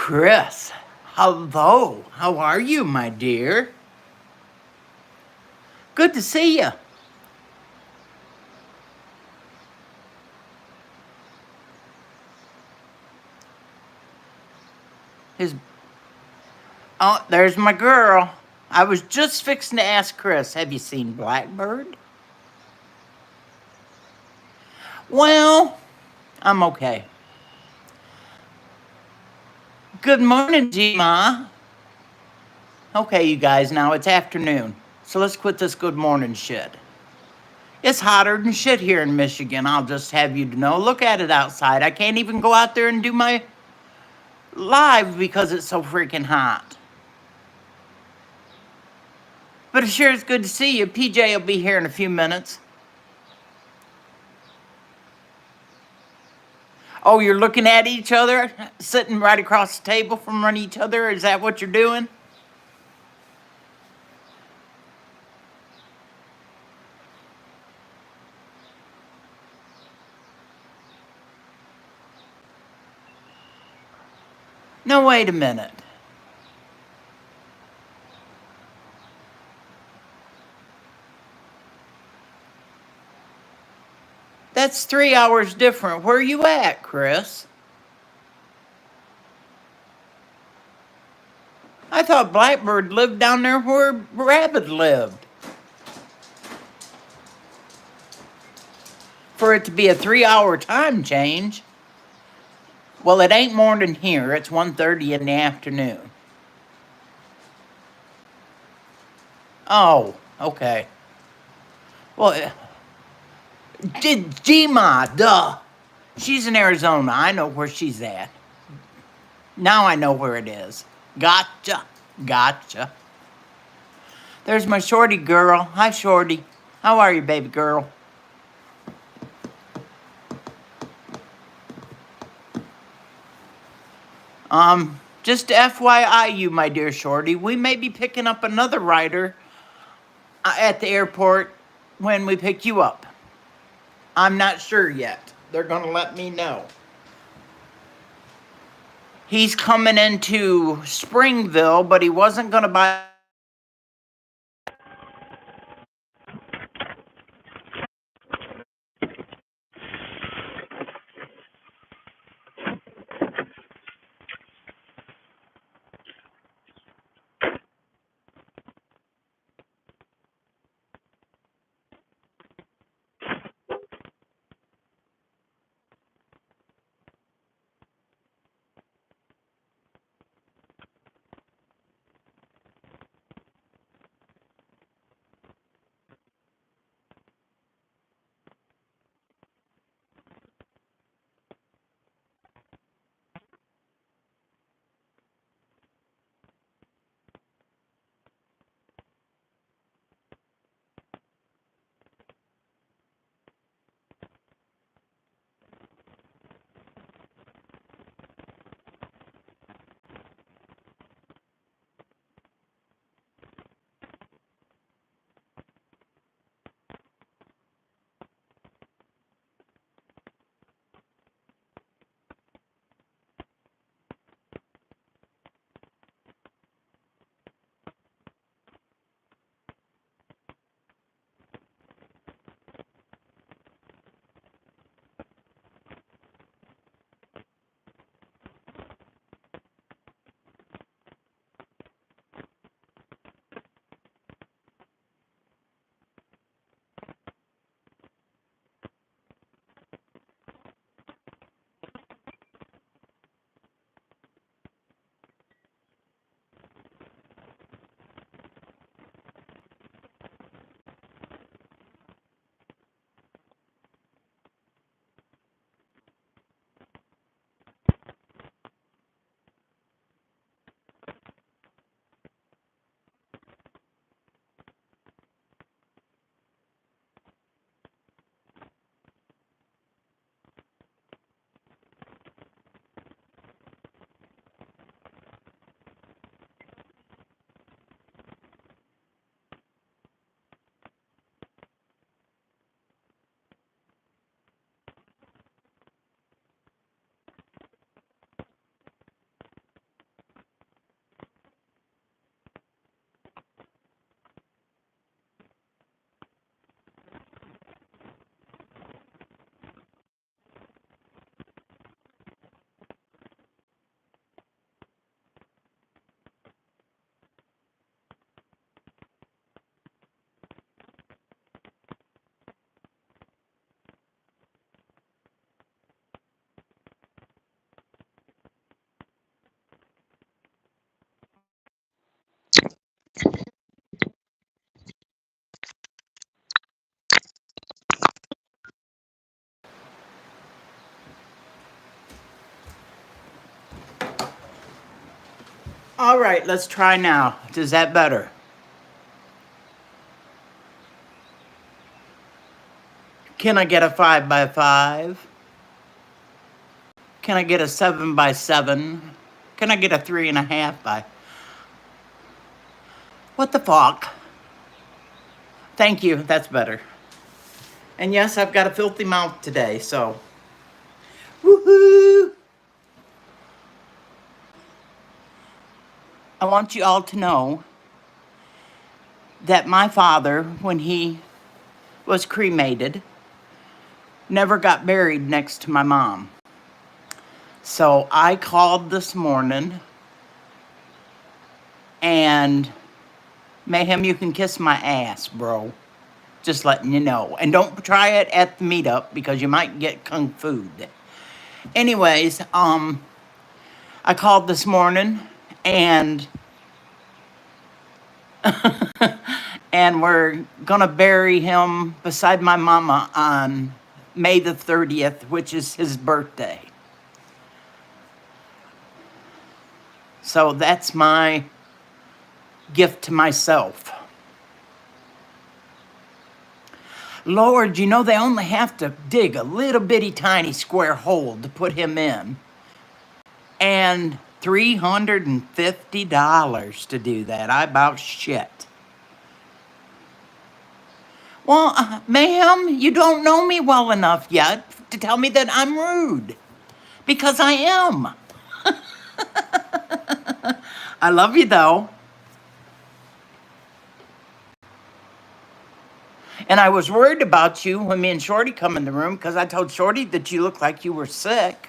Chris, hello. How are you, my dear? Good to see you. His Oh, there's my girl. I was just fixing to ask Chris, have you seen Blackbird? Well, I'm okay. Good morning, G-Ma. Okay, you guys, now it's afternoon. So let's quit this good morning shit. It's hotter than shit here in Michigan, I'll just have you to know. Look at it outside. I can't even go out there and do my live because it's so freaking hot. But it sure is good to see you. PJ will be here in a few minutes. Oh, you're looking at each other, sitting right across the table from each other? Is that what you're doing? No, wait a minute. That's 3 hours different. Where are you at, Chris? I thought Blackbird lived down there where Rabbit lived. For it to be a 3 hour time change. Well, it ain't morning here. It's 1:30 in the afternoon. Oh, okay. Well, Gma, duh. She's in Arizona. I know where she's at. Now I know where it is. Gotcha. Gotcha. There's my shorty girl. Hi, shorty. How are you, baby girl? Just FYI, you, my dear shorty, we may be picking up another rider at the airport when we pick you up. I'm not sure yet. They're going to let me know. He's coming into Springville, but he wasn't going to buy. All right, let's try now. Is that better? Can I get a 5 by 5? Can I get a 7 by 7? Can I get a 3.5 by? What the fuck? Thank you, that's better. And yes, I've got a filthy mouth today, so. Woohoo! I want you all to know that my father, when he was cremated, never got buried next to my mom. So I called this morning, and Mayhem, you can kiss my ass, bro. Just letting you know. And don't try it at the meetup because you might get kung fu'd. Anyways, I called this morning, and and we're gonna bury him beside my mama on May the 30th, which is his birthday. So that's my gift to myself. Lord, you know they only have to dig a little bitty tiny square hole to put him in. And $350 to do that. I about shit. Well, ma'am, you don't know me well enough yet to tell me that I'm rude. Because I am. I love you, though. And I was worried about you when me and Shorty come in the room because I told Shorty that you looked like you were sick.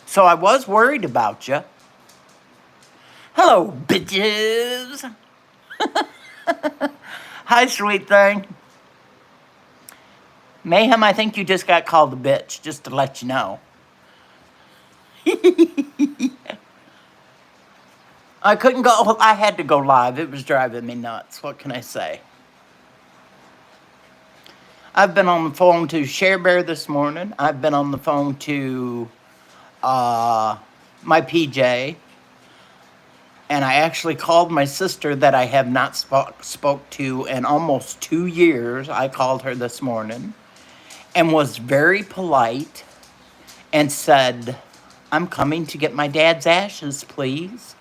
So I was worried about you. Hello, bitches. Hi, sweet thing. Mayhem, I think you just got called a bitch, just to let you know. I couldn't go, I had to go live. It was driving me nuts. What can I say? I've been on the phone to Share Bear this morning. I've been on the phone to my PJ. And I actually called my sister that I have not spoke to in almost 2 years. I called her this morning and was very polite and said, I'm coming to get my dad's ashes, please.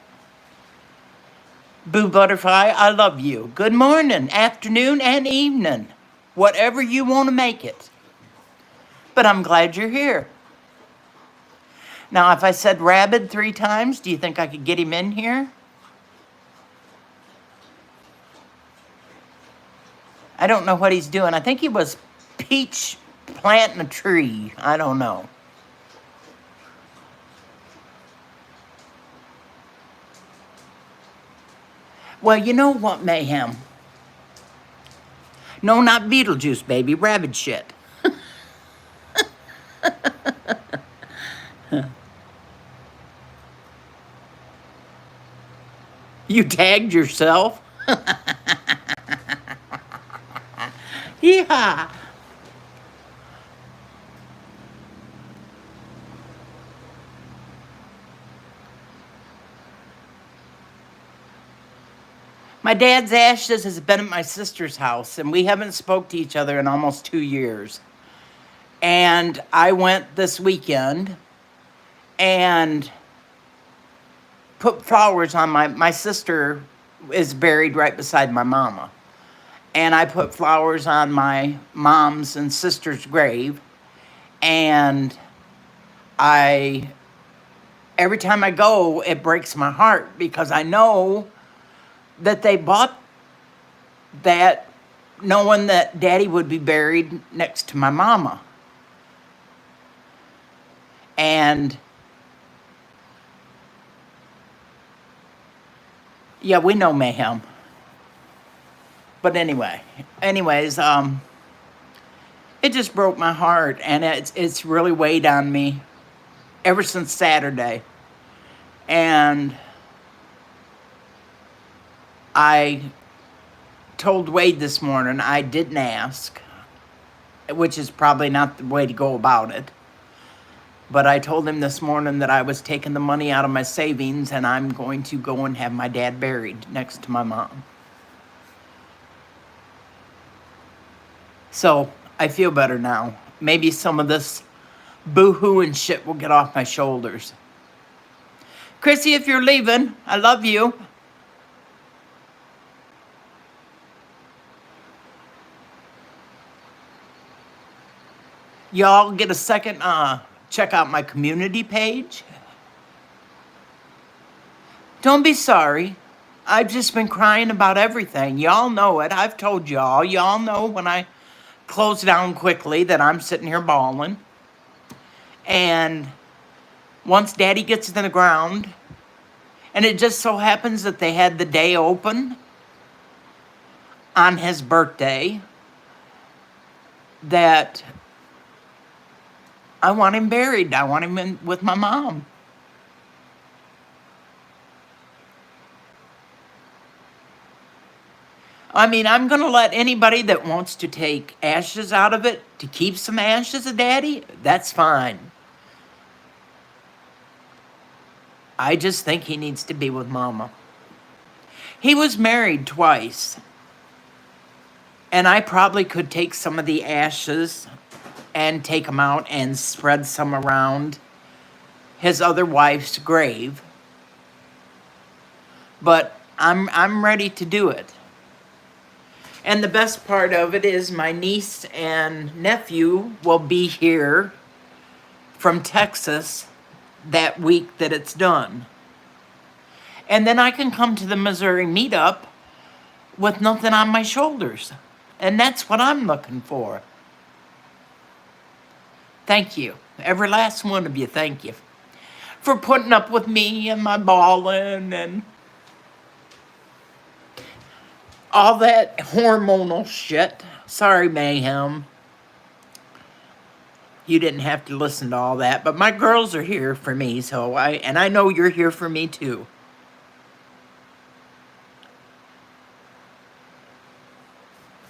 Boo Butterfly, I love you. Good morning, afternoon, and evening. Whatever you want to make it. But I'm glad you're here. Now, if I said rabid 3 times, do you think I could get him in here? I don't know what he's doing. I think he was peach planting a tree. I don't know. Well, you know what, Mayhem? No, not Beetlejuice, baby. Rabbit shit. You tagged yourself? Yeah. My dad's ashes has been at my sister's house, and we haven't spoke to each other in almost 2 years. And I went this weekend and put flowers on my sister is buried right beside my mama. And I put flowers on my mom's and sister's grave. And every time I go, it breaks my heart because I know that they bought that knowing that Daddy would be buried next to my mama. And yeah, we know Mayhem. But anyways, it just broke my heart, and it's really weighed on me ever since Saturday. And I told Wade this morning I didn't ask, which is probably not the way to go about it. But I told him this morning that I was taking the money out of my savings and I'm going to go and have my dad buried next to my mom. So I feel better now. Maybe some of this boo-hoo and shit will get off my shoulders. Chrissy, if you're leaving, I love you. Y'all get a second, check out my community page. Don't be sorry. I've just been crying about everything. Y'all know it. I've told y'all. Y'all know when I close down quickly that I'm sitting here bawling. And once Daddy gets to the ground, and it just so happens that they had the day open on his birthday, that I want him buried. I want him with my mom. I mean, I'm going to let anybody that wants to take ashes out of it to keep some ashes of Daddy, that's fine. I just think he needs to be with Mama. He was married twice. And I probably could take some of the ashes and take them out and spread some around his other wife's grave. But I'm ready to do it. And the best part of it is my niece and nephew will be here from Texas that week that it's done. And then I can come to the Missouri meetup with nothing on my shoulders. And that's what I'm looking for. Thank you. Every last one of you, thank you. For putting up with me and my bawling and all that hormonal shit. Sorry, Mayhem. You didn't have to listen to all that, but my girls are here for me, so I know you're here for me too.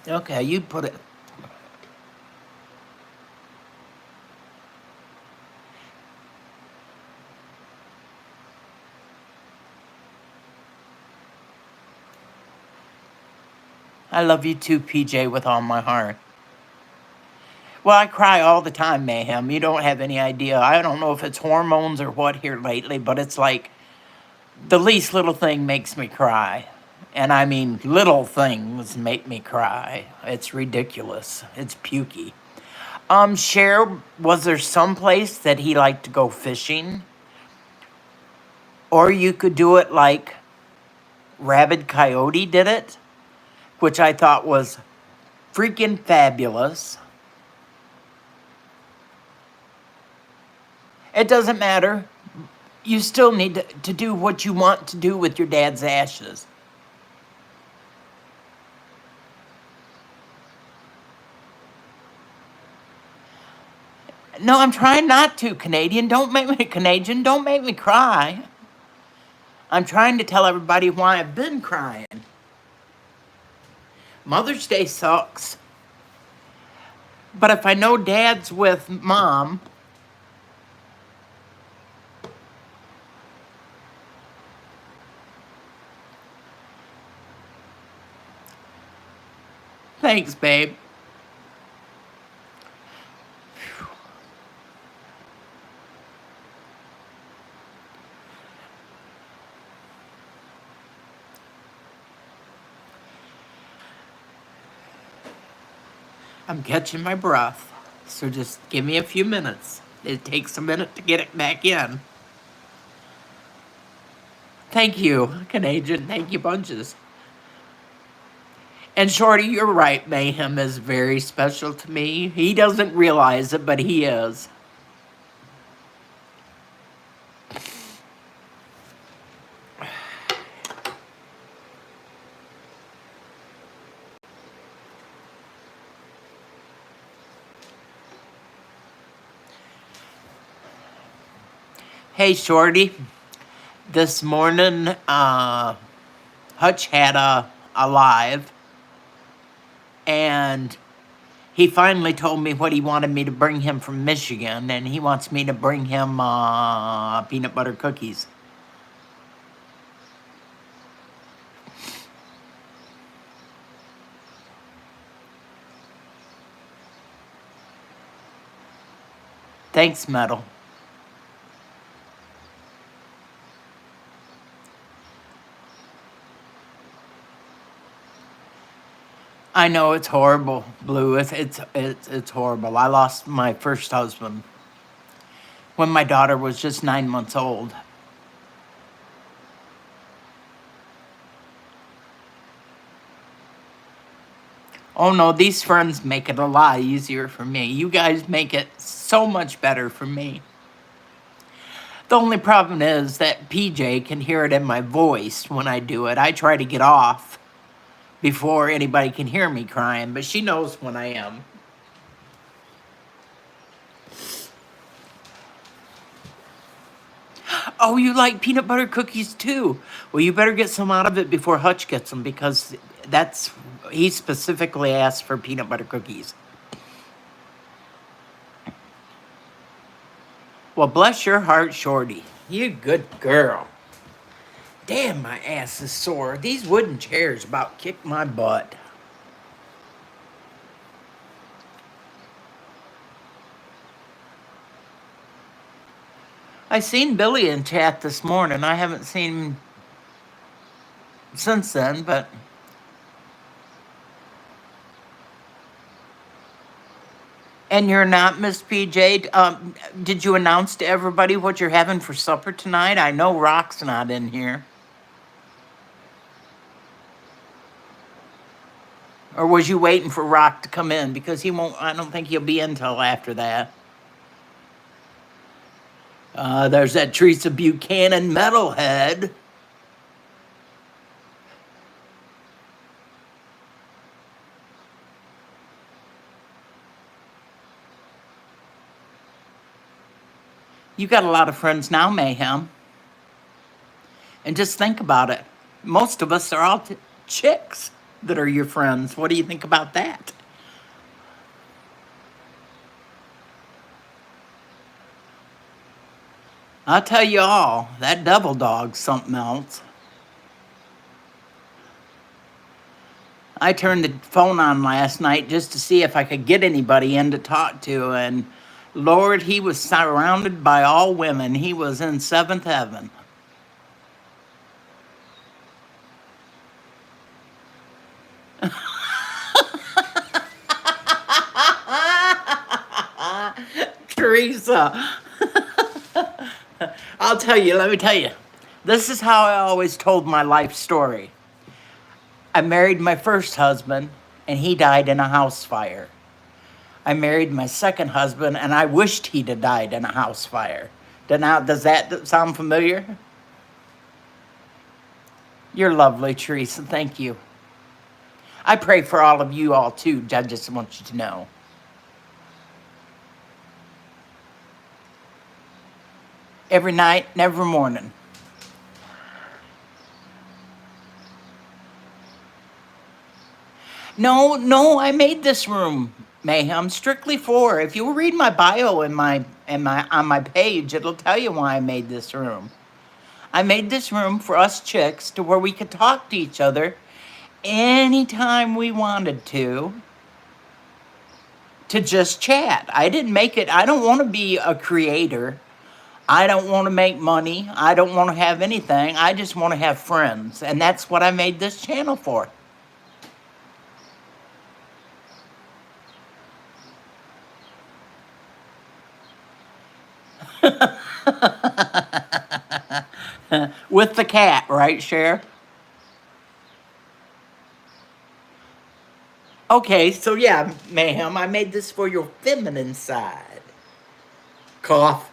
Okay, you put it. I love you too, PJ, with all my heart. Well, I cry all the time, Mayhem. You don't have any idea. I don't know if it's hormones or what here lately, but it's like the least little thing makes me cry. And I mean, little things make me cry. It's ridiculous. It's pukey. Cher, was there some place that he liked to go fishing? Or you could do it like Rabid Coyote did it, which I thought was freaking fabulous. It doesn't matter. You still need to do what you want to do with your dad's ashes. No, I'm trying not to, Canadian. Don't make me Canadian. Don't make me cry. I'm trying to tell everybody why I've been crying. Mother's Day sucks. But if I know Dad's with Mom, thanks, babe. I'm catching my breath, so just give me a few minutes. It takes a minute to get it back in. Thank you, Canadian. Thank you, bunches. And Shorty, you're right. Mayhem is very special to me. He doesn't realize it, but he is. Hey, Shorty. This morning, Hutch had a live, and He finally told me what he wanted me to bring him from Michigan, and he wants me to bring him peanut butter cookies. Thanks, Metal. I know it's horrible, Blue. It's horrible. I lost my first husband when my daughter was just 9 months old. Oh no, these friends make it a lot easier for me. You guys make it so much better for me. The only problem is that PJ can hear it in my voice when I do it. I try to get off before anybody can hear me crying, but she knows when I am. Oh, you like peanut butter cookies too? Well, you better get some out of it before Hutch gets them, because he specifically asked for peanut butter cookies. Well, bless your heart, Shorty. You good girl. Damn, my ass is sore. These wooden chairs about kicked my butt. I seen Billy in chat this morning. I haven't seen him since then, but and you're not Miss PJ. Did you announce to everybody what you're having for supper tonight? I know Rock's not in here. Or was you waiting for Rock to come in? Because he won't, I don't think he'll be in till after that. There's that Teresa Buchanan metalhead. You got a lot of friends now, Mayhem. And just think about it. Most of us are all chicks that are your friends. What do you think about that? I'll tell you all, that double dog's something else. I turned the phone on last night just to see if I could get anybody in to talk to, and Lord, he was surrounded by all women. He was in seventh heaven. Teresa, I'll tell you, let me tell you. This is how I always told my life story. I married my first husband, and he died in a house fire. I married my second husband, and I wished he'd have died in a house fire. Does that sound familiar? You're lovely, Teresa. Thank you. I pray for all of you all, too. I just want you to know. Every night and every morning. No, I made this room, Mayhem, strictly for. If you read my bio on my page, it'll tell you why I made this room. I made this room for us chicks to where we could talk to each other anytime we wanted to just chat. I didn't make it. I don't want to be a creator. I don't want to make money. I don't want to have anything. I just want to have friends. And that's what I made this channel for. With the cat, right, Cher? Okay, so yeah, Mayhem, I made this for your feminine side. Cough.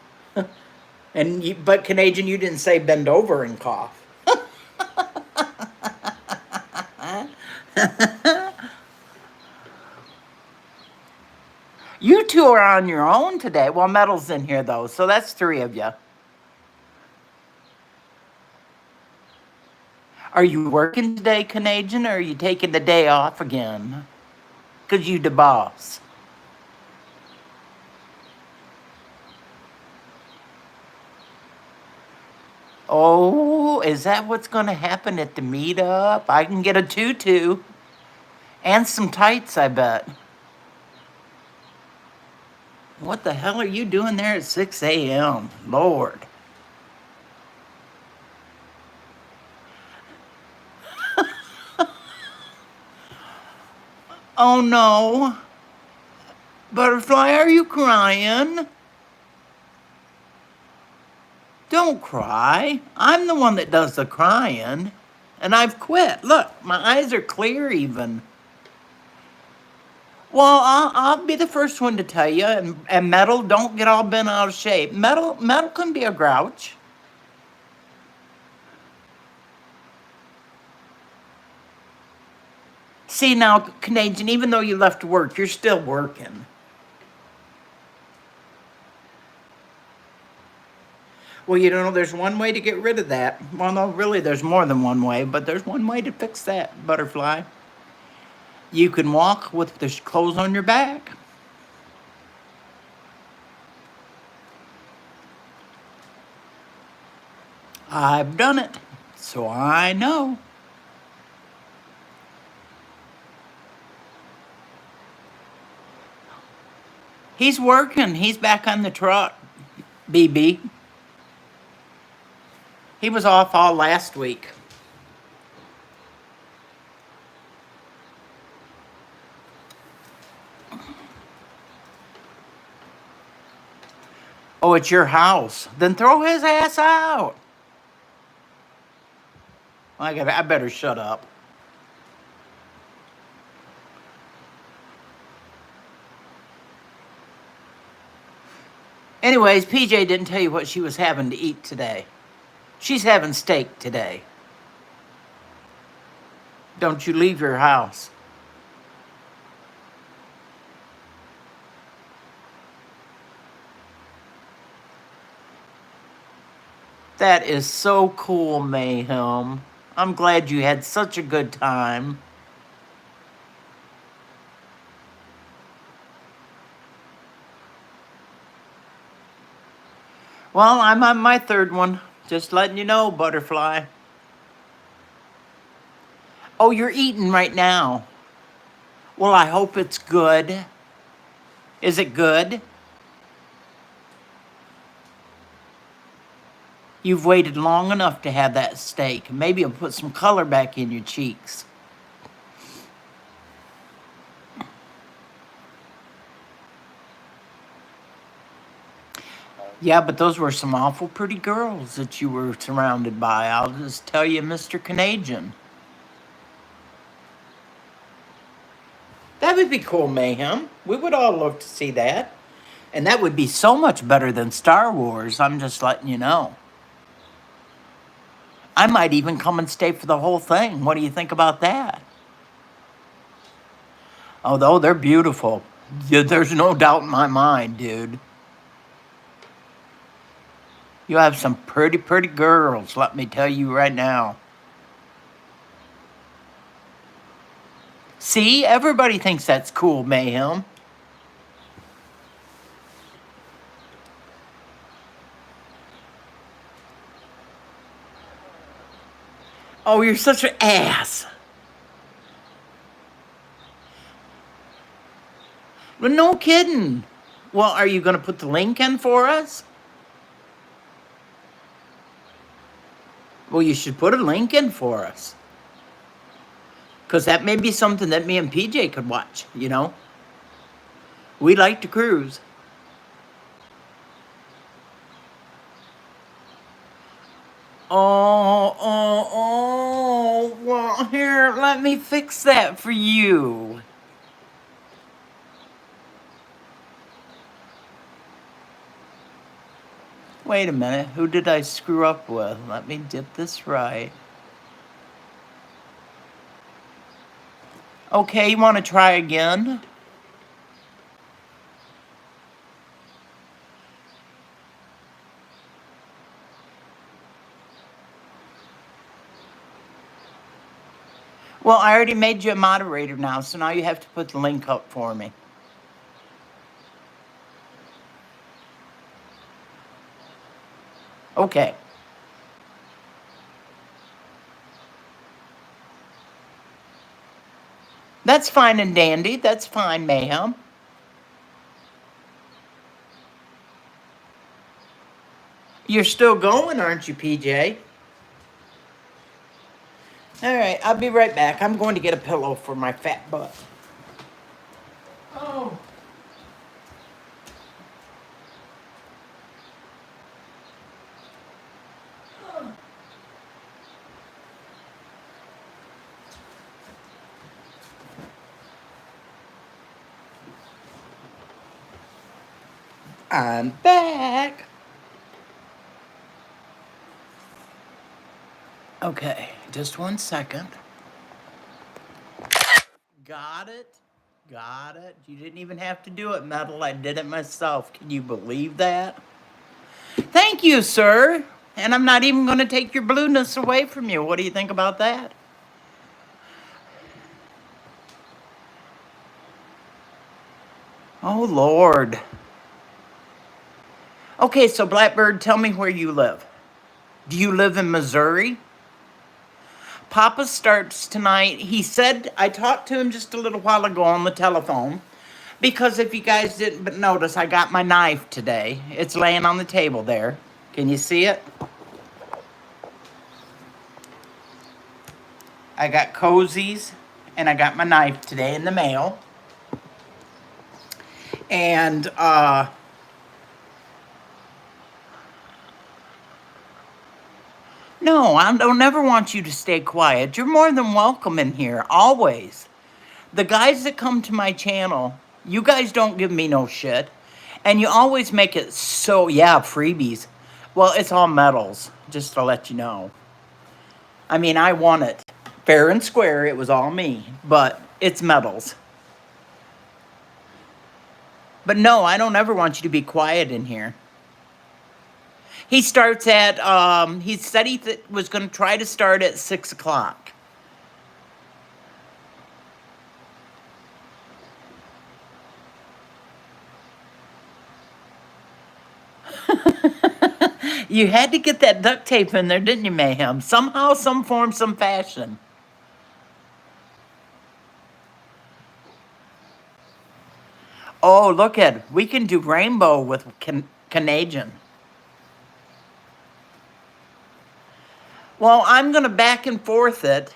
But Canadian, you didn't say bend over and cough. You two are on your own today. Well, Metal's in here though, so that's three of you. Are you working today, Canadian, or are you taking the day off again? Because you the boss. Oh, is that what's going to happen at the meetup? I can get a tutu and some tights, I bet. What the hell are you doing there at 6 a.m.? Lord. Oh no. Butterfly, are you crying? Don't cry. I'm the one that does the crying. And I've quit. Look, my eyes are clear even. Well, I'll be the first one to tell you. And Metal, don't get all bent out of shape. Metal can be a grouch. See now, Canadian, even though you left work, you're still working. Well, you know, there's one way to get rid of that. Well, no, really, there's more than one way, but there's one way to fix that, Butterfly. You can walk with the clothes on your back. I've done it, so I know. He's working. He's back on the truck, BB. He was off all last week. Oh, it's your house. Then throw his ass out. I better shut up. Anyways, PJ didn't tell you what she was having to eat today. She's having steak today. Don't you leave your house. That is so cool, Mayhem. I'm glad you had such a good time. Well, I'm on my third one. Just letting you know, Butterfly. Oh, you're eating right now. Well, I hope it's good. Is it good? You've waited long enough to have that steak. Maybe it'll put some color back in your cheeks. Yeah, but those were some awful pretty girls that you were surrounded by. I'll just tell you, Mr. Canadian. That would be cool, Mayhem. We would all love to see that. And that would be so much better than Star Wars. I'm just letting you know. I might even come and stay for the whole thing. What do you think about that? Although they're beautiful. Yeah, there's no doubt in my mind, dude. You have some pretty, pretty girls, let me tell you right now. See, everybody thinks that's cool, Mayhem. Oh, you're such an ass. Well, no kidding. Well, are you going to put the link in for us? Well, you should put a link in for us. Because that may be something that me and PJ could watch, you know? We like to cruise. Oh, well, here, let me fix that for you. Wait a minute, who did I screw up with? Let me get this right. Okay, you want to try again? Well, I already made you a moderator now, so now you have to put the link up for me. Okay. That's fine and dandy. That's fine, Mayhem. You're still going, aren't you, PJ? All right, I'll be right back. I'm going to get a pillow for my fat butt. Oh. I'm back. Okay, just 1 second. Got it. Got it. You didn't even have to do it, Metal. I did it myself. Can you believe that? Thank you, sir. And I'm not even going to take your blueness away from you. What do you think about that? Oh, Lord. Okay, so Blackbird, tell me where you live. Do you live in Missouri? Papa starts tonight. He said, I talked to him just a little while ago on the telephone. Because if you guys didn't notice, I got my knife today. It's laying on the table there. Can you see it? I got cozies and I got my knife today in the mail. And no, I don't never want you to stay quiet. You're more than welcome in here, always. The guys that come to my channel, you guys don't give me no shit. And you always make it so, yeah, freebies. Well, it's all metals, just to let you know. I mean, I won it. Fair and square, it was all me. But it's metals. But no, I don't ever want you to be quiet in here. He starts at, he said he was going to try to start at 6 o'clock. You had to get that duct tape in there, didn't you, Mayhem? Somehow, some form, some fashion. Oh, look at it. We can do rainbow with Canadian. Well, I'm going to back and forth it.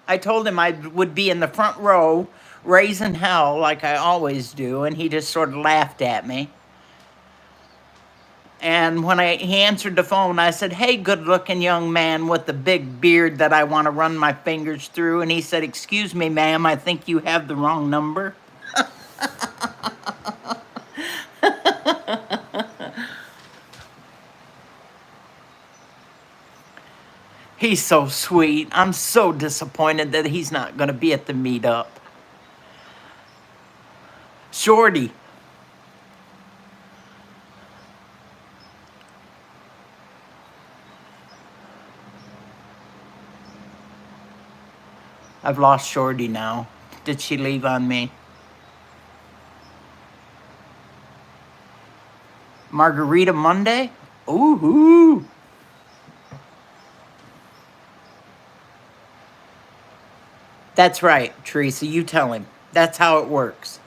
I told him I would be in the front row, raising hell like I always do, and he just sort of laughed at me. And when he answered the phone, I said, hey, good-looking young man with the big beard that I want to run my fingers through. And he said, excuse me, ma'am, I think you have the wrong number. He's so sweet. I'm so disappointed that he's not going to be at the meetup. Shorty. I've lost Shorty now. Did she leave on me? Margarita Monday? Ooh. That's right, Teresa. You tell him. That's how it works.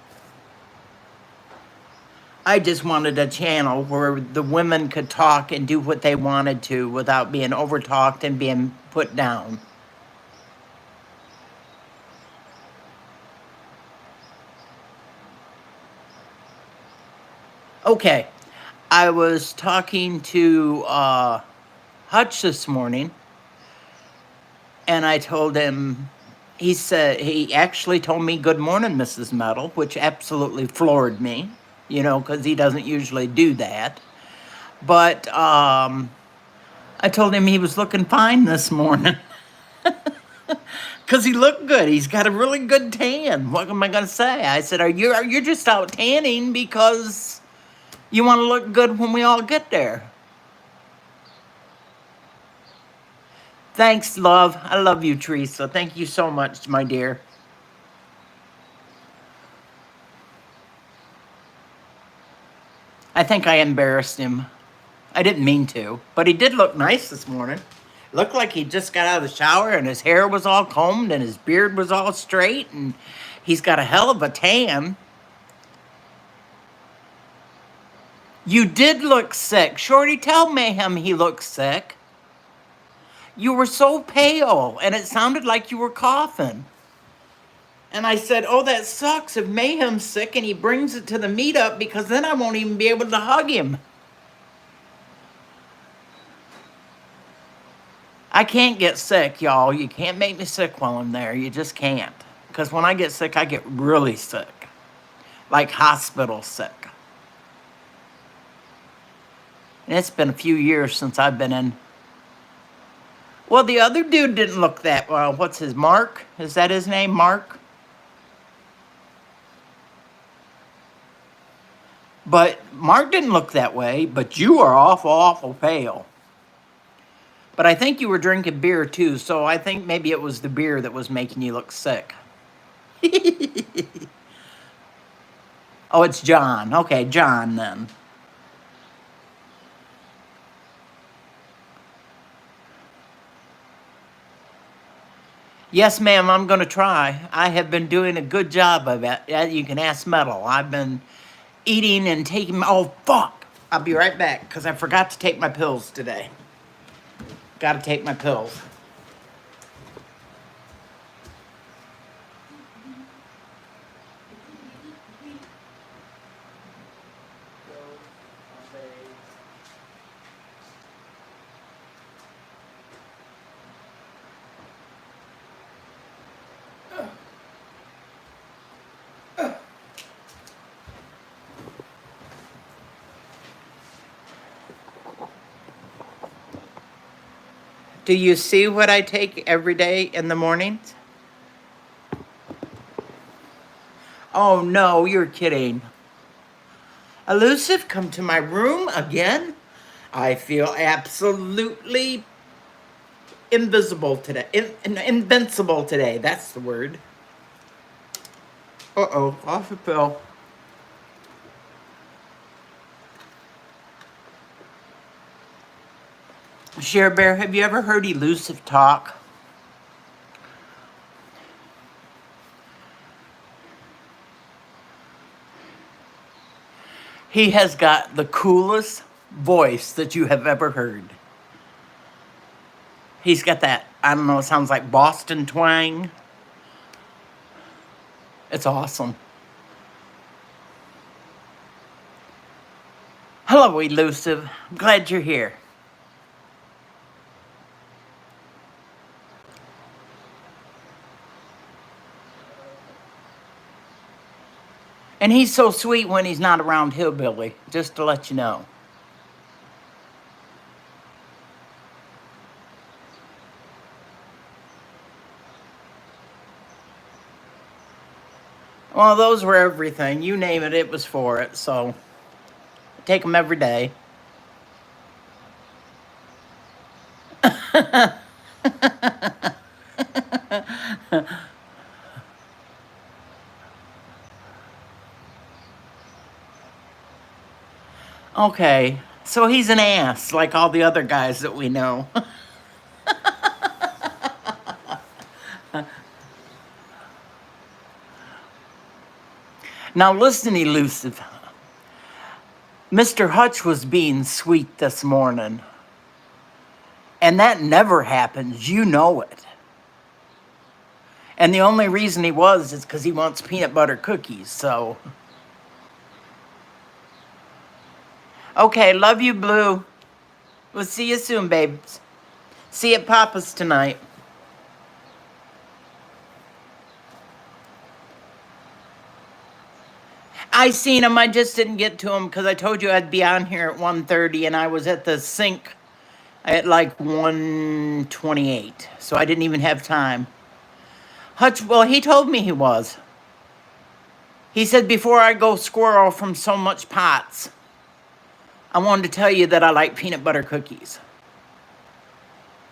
I just wanted a channel where the women could talk and do what they wanted to without being overtalked and being put down. Okay, I was talking to Hutch this morning, and I told him, he actually told me, good morning, Mrs. Metal, which absolutely floored me, you know, because he doesn't usually do that. But I told him he was looking fine this morning. Because he looked good. He's got a really good tan. What am I going to say? I said, you're just out tanning because you want to look good when we all get there. Thanks, love. I love you, Teresa. Thank you so much, my dear. I think I embarrassed him. I didn't mean to, but he did look nice this morning. Looked like he just got out of the shower and his hair was all combed and his beard was all straight and He's got a hell of a tan. You did look sick. Shorty, tell Mayhem he looks sick. You were so pale, and it sounded like you were coughing. And I said, oh, that sucks if Mayhem's sick and he brings it to the meetup, because then I won't even be able to hug him. I can't get sick, y'all. You can't make me sick while I'm there. You just can't. Because when I get sick, I get really sick. Like hospital sick. And it's been a few years since I've been in. Well, the other dude didn't look that well. What's his, Mark? Is that his name, Mark? But Mark didn't look that way, but you are awful, awful pale. But I think you were drinking beer too, so I think maybe it was the beer that was making you look sick. Oh, it's John. Okay, John then. Yes, ma'am, I'm going to try. I have been doing a good job of it. You can ask Metal. I've been eating and taking... Oh, fuck! I'll be right back, because I forgot to take my pills today. Got to take my pills. Do you see what I take every day in the mornings? Oh, no, you're kidding. Elusive, come to my room again? I feel absolutely invisible today. Invincible today. That's the word. Uh-oh, off a pill. Share Bear, have you ever heard Elusive talk? He has got the coolest voice that you have ever heard. He's got that, I don't know, it sounds like Boston twang. It's awesome. Hello, Elusive. I'm glad you're here. And he's so sweet when he's not around Hillbilly, just to let you know. Well, those were everything. You name it, it was for it. So, I take them every day. Okay, so he's an ass, like all the other guys that we know. Now listen, Elusive. Mr. Hutch was being sweet this morning. And that never happens. You know it. And the only reason he was is because he wants peanut butter cookies, so... Okay, love you, Blue. We'll see you soon, babes. See you at Papa's tonight. I seen him. I just didn't get to him because I told you I'd be on here at 1:30, and I was at the sink at like 1:28, so I didn't even have time. Hutch, well, he told me he was. He said, before I go squirrel from so much pots, I wanted to tell you that I like peanut butter cookies.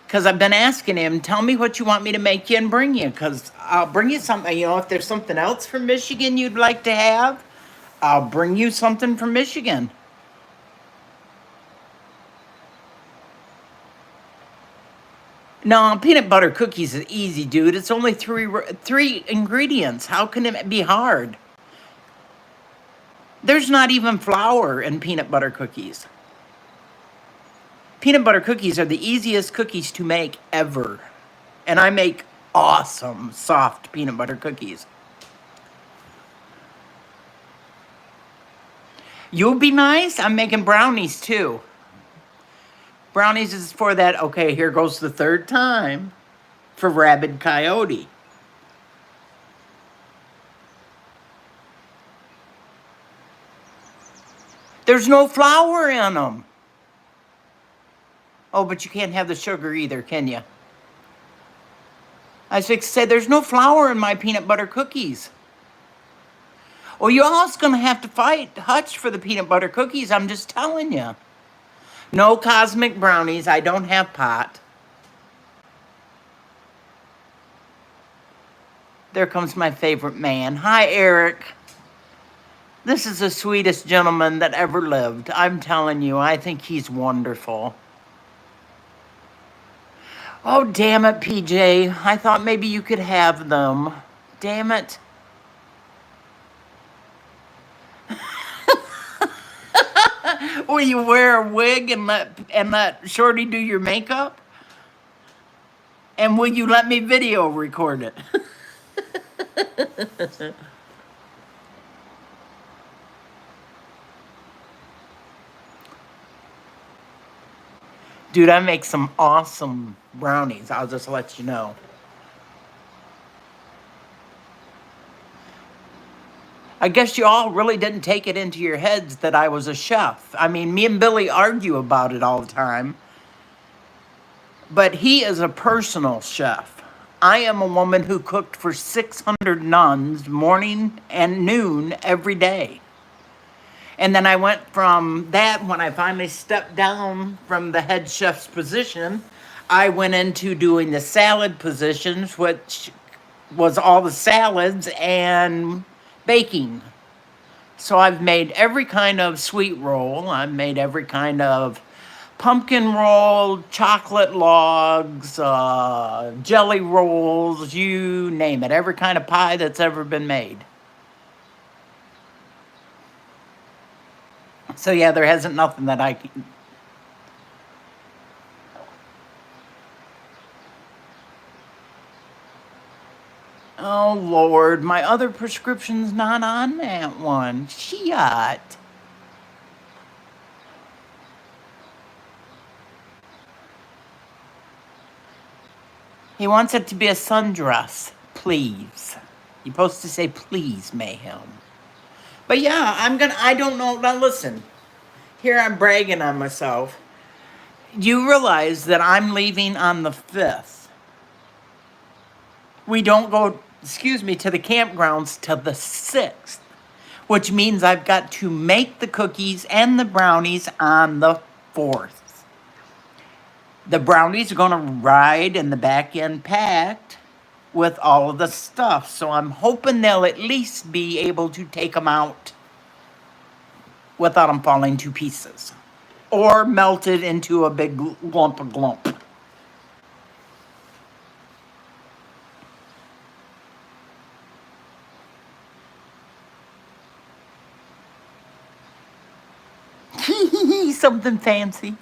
Because I've been asking him, tell me what you want me to make you and bring you, because I'll bring you something. You know, if there's something else from Michigan you'd like to have, I'll bring you something from Michigan. No, peanut butter cookies is easy, dude. It's only three ingredients. How can it be hard? There's not even flour in peanut butter cookies. Peanut butter cookies are the easiest cookies to make ever. And I make awesome soft peanut butter cookies. You'll be nice? I'm making brownies too. Brownies is for that. Okay, here goes the third time for Rabid Coyote. There's no flour in them. Oh, but you can't have the sugar either, can you? I said there's no flour in my peanut butter cookies. Well, you're also going to have to fight Hutch for the peanut butter cookies. I'm just telling you. No cosmic brownies. I don't have pot. There comes my favorite man. Hi, Eric. This is the sweetest gentleman that ever lived. I'm telling you, I think he's wonderful. Oh, damn it, PJ. I thought maybe you could have them. Damn it. Will you wear a wig and let Shorty do your makeup? And will you let me video record it? Dude, I make some awesome brownies. I'll just let you know. I guess you all really didn't take it into your heads that I was a chef. I mean, me and Billy argue about it all the time. But he is a personal chef. I am a woman who cooked for 600 nuns morning and noon every day. And then I went from that, when I finally stepped down from the head chef's position, I went into doing the salad positions, which was all the salads and baking. So I've made every kind of sweet roll. I've made every kind of pumpkin roll, chocolate logs, jelly rolls, you name it. Every kind of pie that's ever been made. So yeah, there hasn't nothing that I can. Oh Lord, my other prescription's not on that one. Shit. He wants it to be a sundress, please. You're supposed to say please, Mayhem. But yeah, I don't know, now listen. Here I'm bragging on myself. You realize that I'm leaving on the 5th. We don't go, to the campgrounds till the 6th. Which means I've got to make the cookies and the brownies on the 4th. The brownies are going to ride in the back end packed with all of the stuff. So I'm hoping they'll at least be able to take them out without them falling to pieces. Or melted into a big lump of glump. Something fancy.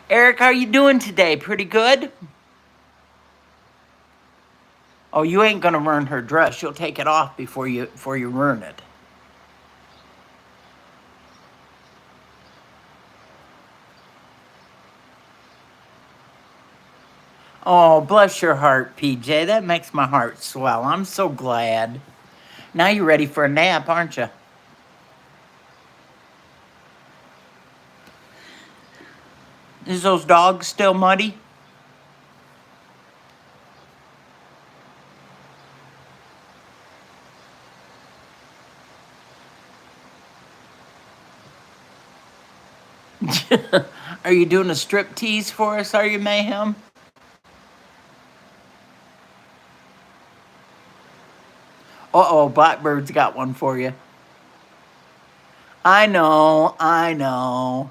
Eric, how you doing today? Pretty good? Oh, you ain't gonna ruin her dress. You'll take it off before you ruin it. Oh, bless your heart, PJ. That makes my heart swell. I'm so glad. Now you're ready for a nap, aren't you? Is those dogs still muddy? Are you doing a strip tease for us, are you, Mayhem? Uh-oh, Blackbird's got one for you. I know, I know.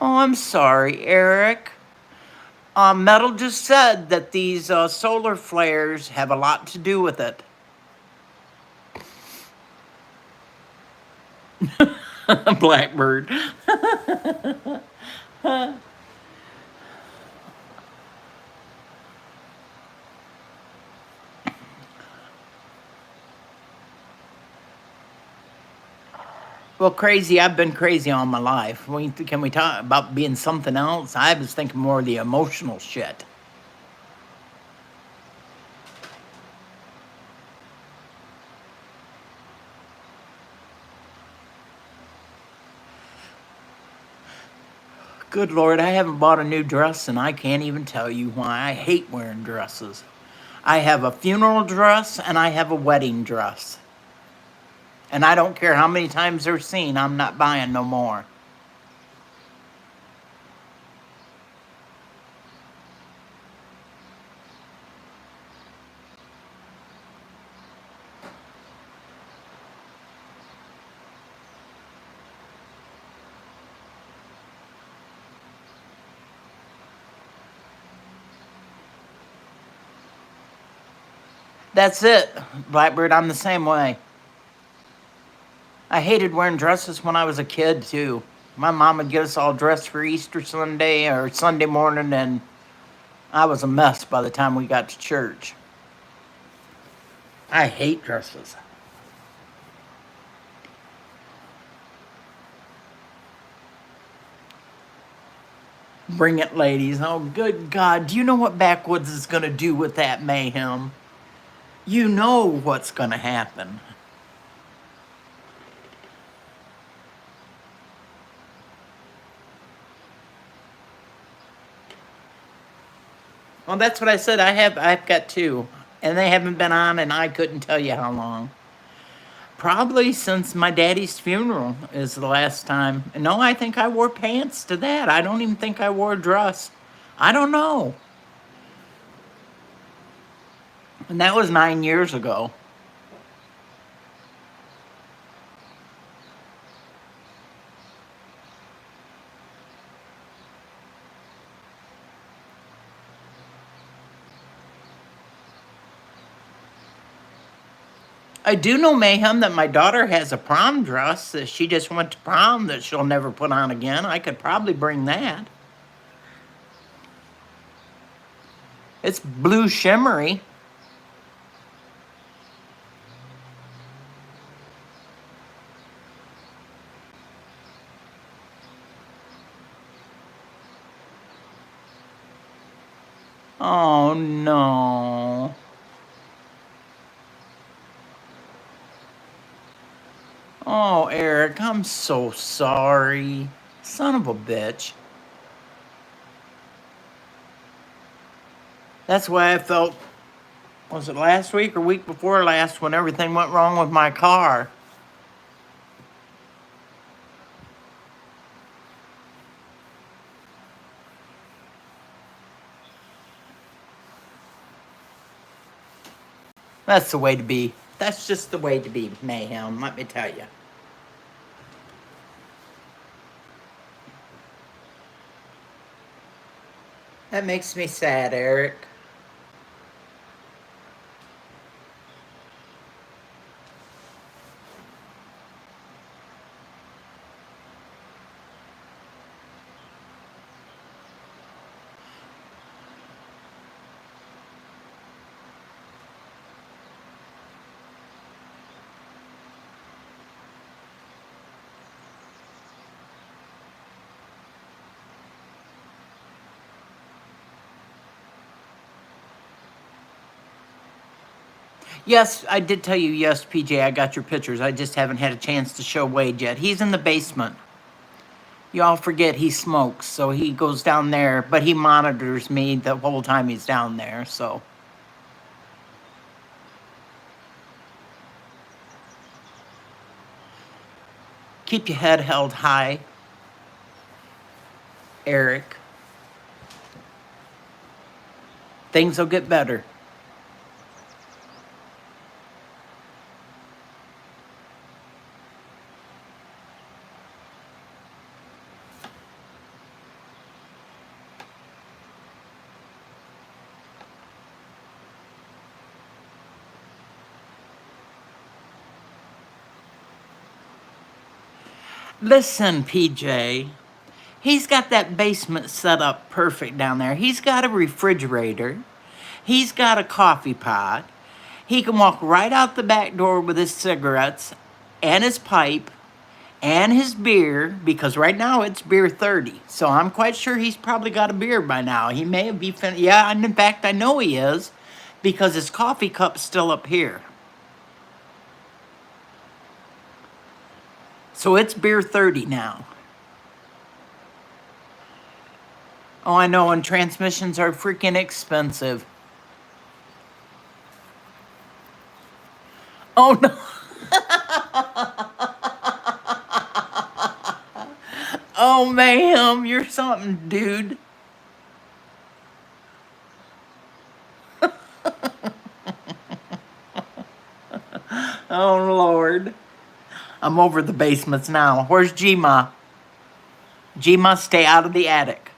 Oh, I'm sorry, Eric. Metal just said that these solar flares have a lot to do with it. Blackbird. Well, crazy. I've been crazy all my life. Can we talk about being something else? I was thinking more of the emotional shit. Good Lord, I haven't bought a new dress and I can't even tell you why. I hate wearing dresses. I have a funeral dress and I have a wedding dress. And I don't care how many times they're seen, I'm not buying no more. That's it, Blackbird. I'm the same way. I hated wearing dresses when I was a kid, too. My mom would get us all dressed for Easter Sunday or Sunday morning, and I was a mess by the time we got to church. I hate dresses. Bring it, ladies. Oh, good God. Do you know what Backwoods is going to do with that mayhem? You know what's going to happen. Well, that's what I said. I've got two, and they haven't been on, and I couldn't tell you how long. Probably since my daddy's funeral is the last time. No, I think I wore pants to that. I don't even think I wore a dress. I don't know. And that was 9 years ago. I do know, Mayhem, that my daughter has a prom dress that she just went to prom that she'll never put on again. I could probably bring that. It's blue shimmery. Oh, no. Oh, Eric, I'm so sorry. Son of a bitch. That's why I felt, was it last week or week before last when everything went wrong with my car? That's the way to be. That's just the way to be, Mayhem, let me tell you. That makes me sad, Eric. Yes, I did tell you, yes, PJ, I got your pictures. I just haven't had a chance to show Wade yet. He's in the basement. Y'all forget he smokes, so he goes down there, but he monitors me the whole time he's down there, so. Keep your head held high, Eric. Things will get better. Listen, PJ, he's got that basement set up perfect down there. He's got a refrigerator. He's got a coffee pot. He can walk right out the back door with his cigarettes and his pipe and his beer, because right now it's beer 30. So I'm quite sure he's probably got a beer by now. He may have been finished. Yeah, and in fact, I know he is, because his coffee cup's still up here. So it's beer 30 now. Oh, I know, and transmissions are freaking expensive. Oh, no. Oh, ma'am, you're something, dude. Oh, Lord. I'm over the basements now. Where's G-Ma? G-Ma, stay out of the attic.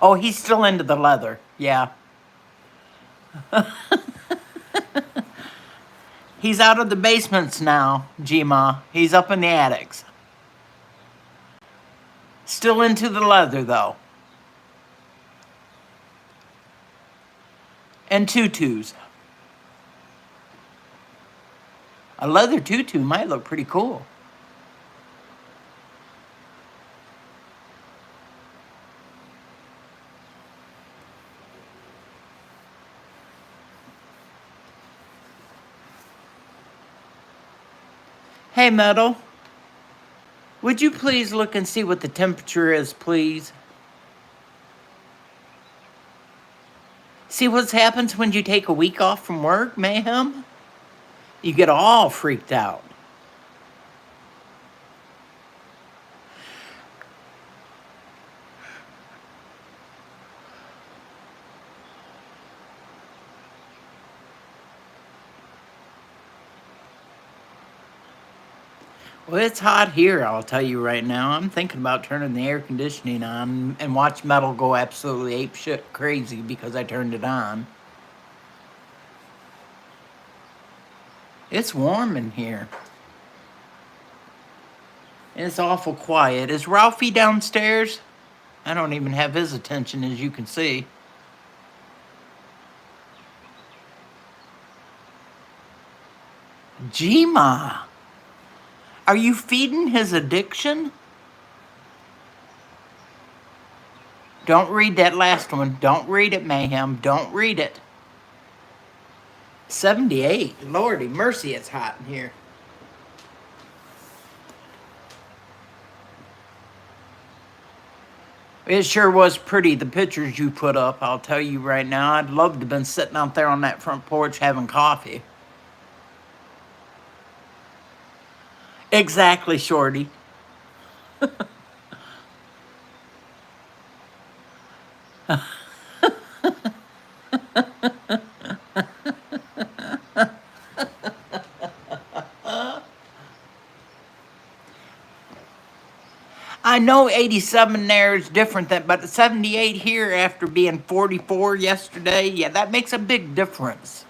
Oh, he's still into the leather. Yeah. He's out of the basements now, G-Ma. He's up in the attics. Still into the leather, though. And tutus. A leather tutu might look pretty cool. Hey, Metal. Would you please look and see what the temperature is, please? See what happens when you take a week off from work, Mayhem? You get all freaked out. Well, it's hot here, I'll tell you right now. I'm thinking about turning the air conditioning on and watch Metal go absolutely apeshit crazy because I turned it on. It's warm in here. It's awful quiet. Is Ralphie downstairs? I don't even have his attention, as you can see. G-Ma, are you feeding his addiction? Don't read that last one. Don't read it, Mayhem. Don't read it. 78. Lordy mercy, it's hot in here. It sure was pretty, the pictures you put up, I'll tell you right now. I'd love to have been sitting out there on that front porch having coffee. Exactly, Shorty. I know 87 there is different, but 78 here after being 44 yesterday, yeah, that makes a big difference.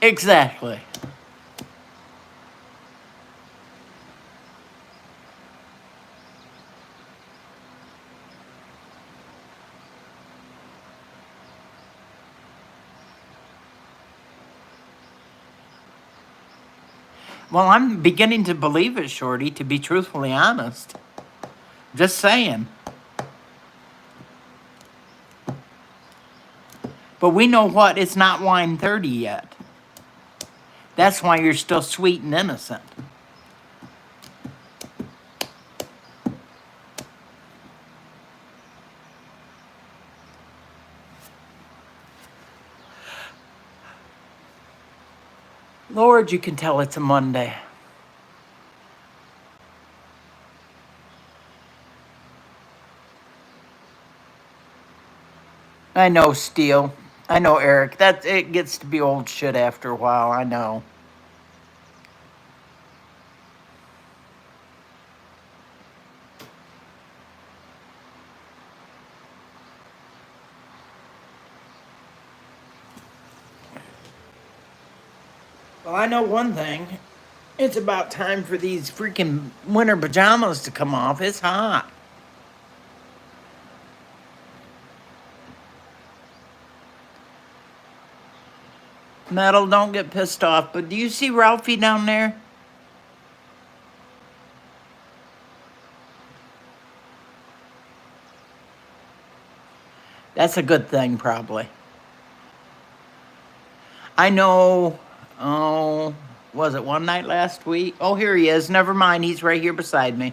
Exactly. Well, I'm beginning to believe it, Shorty, to be truthfully honest. Just saying. But we know what? It's not wine 30 yet. That's why you're still sweet and innocent. Lord, you can tell it's a Monday. I know, Steele. I know, Eric. That it gets to be old shit after a while. I know. Well, I know one thing. It's about time for these freaking winter pajamas to come off. It's hot. Metal, don't get pissed off. But do you see Ralphie down there? That's a good thing, probably. I know. Oh, was it one night last week? Oh, here he is. Never mind. He's right here beside me.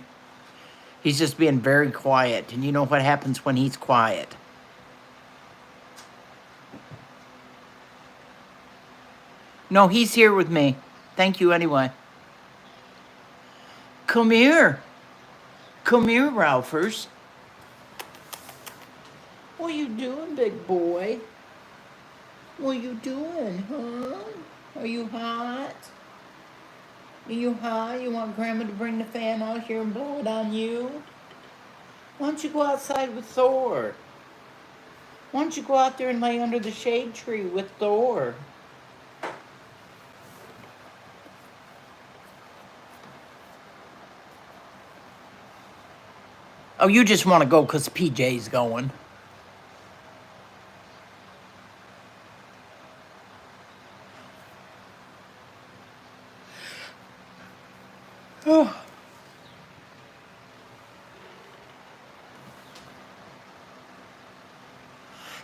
He's just being very quiet. And you know what happens when he's quiet. No, he's here with me. Thank you anyway. Come here. Come here, Ralphers. What you doing, big boy? What you doing, huh? Are you hot? Are you hot? You want Grandma to bring the fan out here and blow it on you? Why don't you go outside with Thor? Why don't you go out there and lay under the shade tree with Thor? Oh, you just want to go because PJ's going. Oh.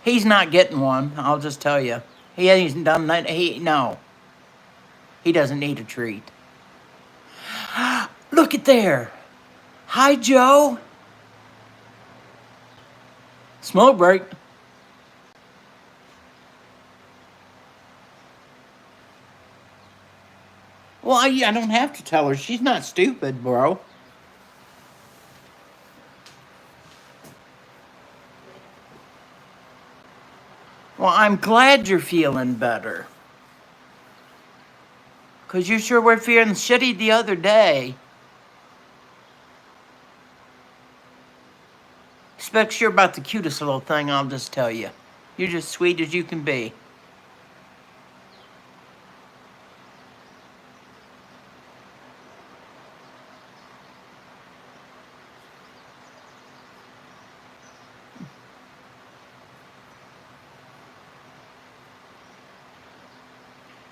He's not getting one, I'll just tell you. He hasn't done that. No. He doesn't need a treat. Look at there. Hi, Joe. Smoke break. Well, I don't have to tell her. She's not stupid, bro. Well, I'm glad you're feeling better. Because you sure were feeling shitty the other day. Specs, you're about the cutest little thing, I'll just tell you. You're just sweet as you can be.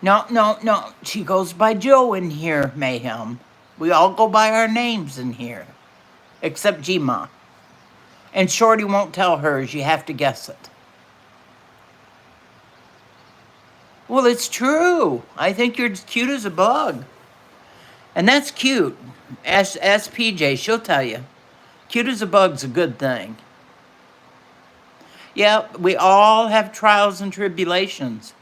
No. She goes by Joe in here, Mayhem. We all go by our names in here. Except G-Ma. And Shorty won't tell hers. You have to guess it. Well, it's true. I think you're as cute as a bug. And that's cute. Ask PJ. She'll tell you. Cute as a bug's a good thing. Yeah, we all have trials and tribulations.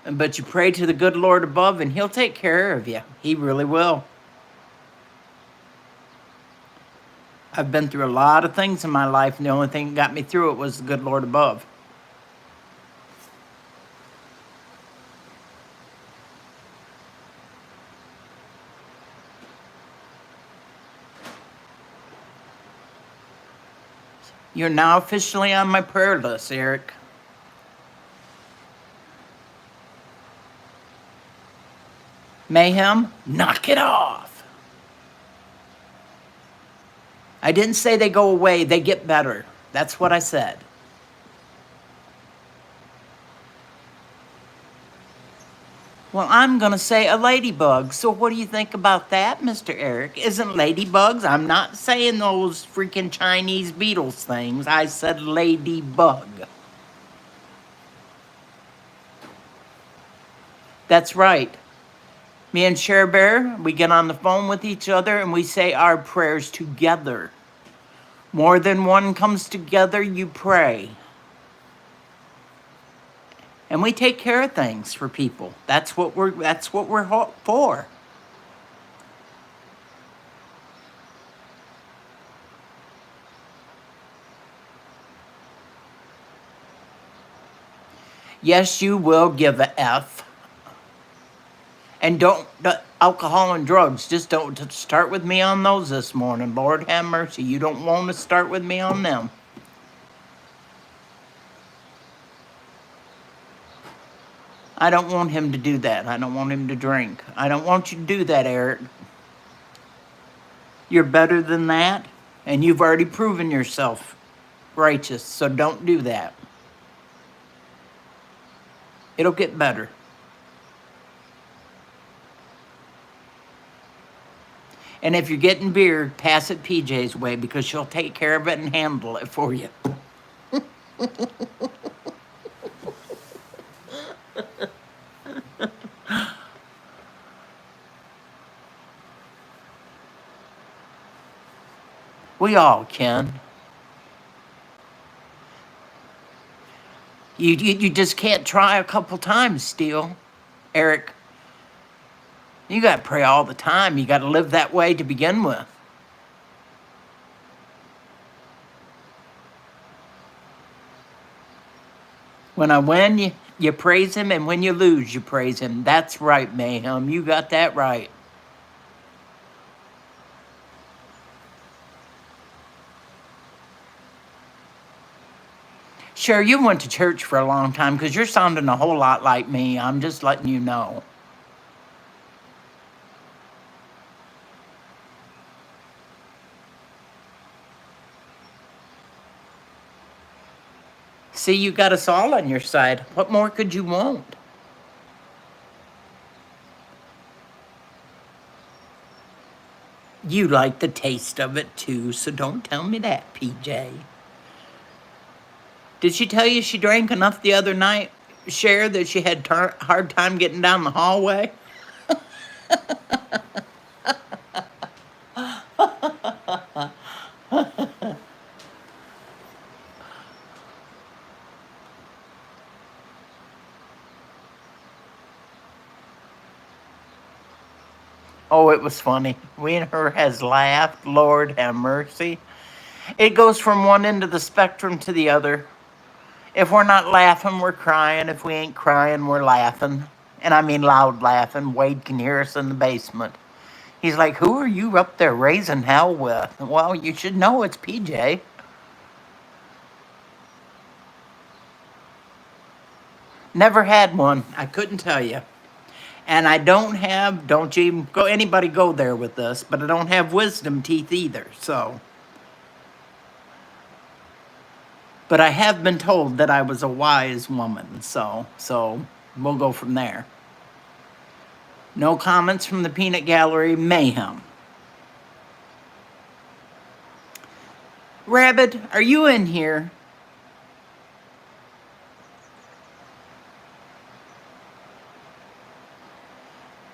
But you pray to the good Lord above and he'll take care of you. He really will. I've been through a lot of things in my life, and the only thing that got me through it was the good Lord above. You're now officially on my prayer list, Eric. Mayhem, knock it off. I didn't say they go away, they get better. That's what I said. Well, I'm going to say a ladybug. So what do you think about that, Mr. Eric? Isn't ladybugs? I'm not saying those freaking Chinese Beatles things. I said ladybug. That's right. Me and Cher Bear, we get on the phone with each other and we say our prayers together. More than one comes together, you pray. And we take care of things for people. That's what we're for. Yes, you will give a F. And don't, alcohol and drugs, just don't start with me on those this morning. Lord have mercy. You don't want to start with me on them. I don't want him to do that. I don't want him to drink. I don't want you to do that, Eric. You're better than that, and you've already proven yourself righteous, so don't do that. It'll get better. And if you're getting beer, pass it PJ's way because she'll take care of it and handle it for you. We all can. You just can't try a couple times, Steele. Eric, you got to pray all the time. You got to live that way to begin with. When I win, you praise him, and when you lose, you praise him. That's right, Mayhem. You got that right. Sure, you went to church for a long time because you're sounding a whole lot like me. I'm just letting you know. See, you got us all on your side. What more could you want? You like the taste of it too, so don't tell me that, PJ. Did she tell you she drank enough the other night, Cher, that she had hard time getting down the hallway? Oh, it was funny. We and her has laughed. Lord have mercy. It goes from one end of the spectrum to the other. If we're not laughing, we're crying. If we ain't crying, we're laughing. And I mean loud laughing. Wade can hear us in the basement. He's like, who are you up there raising hell with? Well, you should know it's PJ. Never had one. I couldn't tell you. And I don't you even go, anybody go there with this, but I don't have wisdom teeth either, so. But I have been told that I was a wise woman, so we'll go from there. No comments from the peanut gallery. Mayhem. Rabbit, are you in here?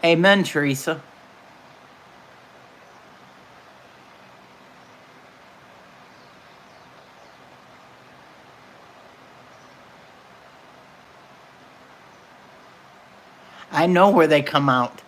Amen, Teresa. I know where they come out.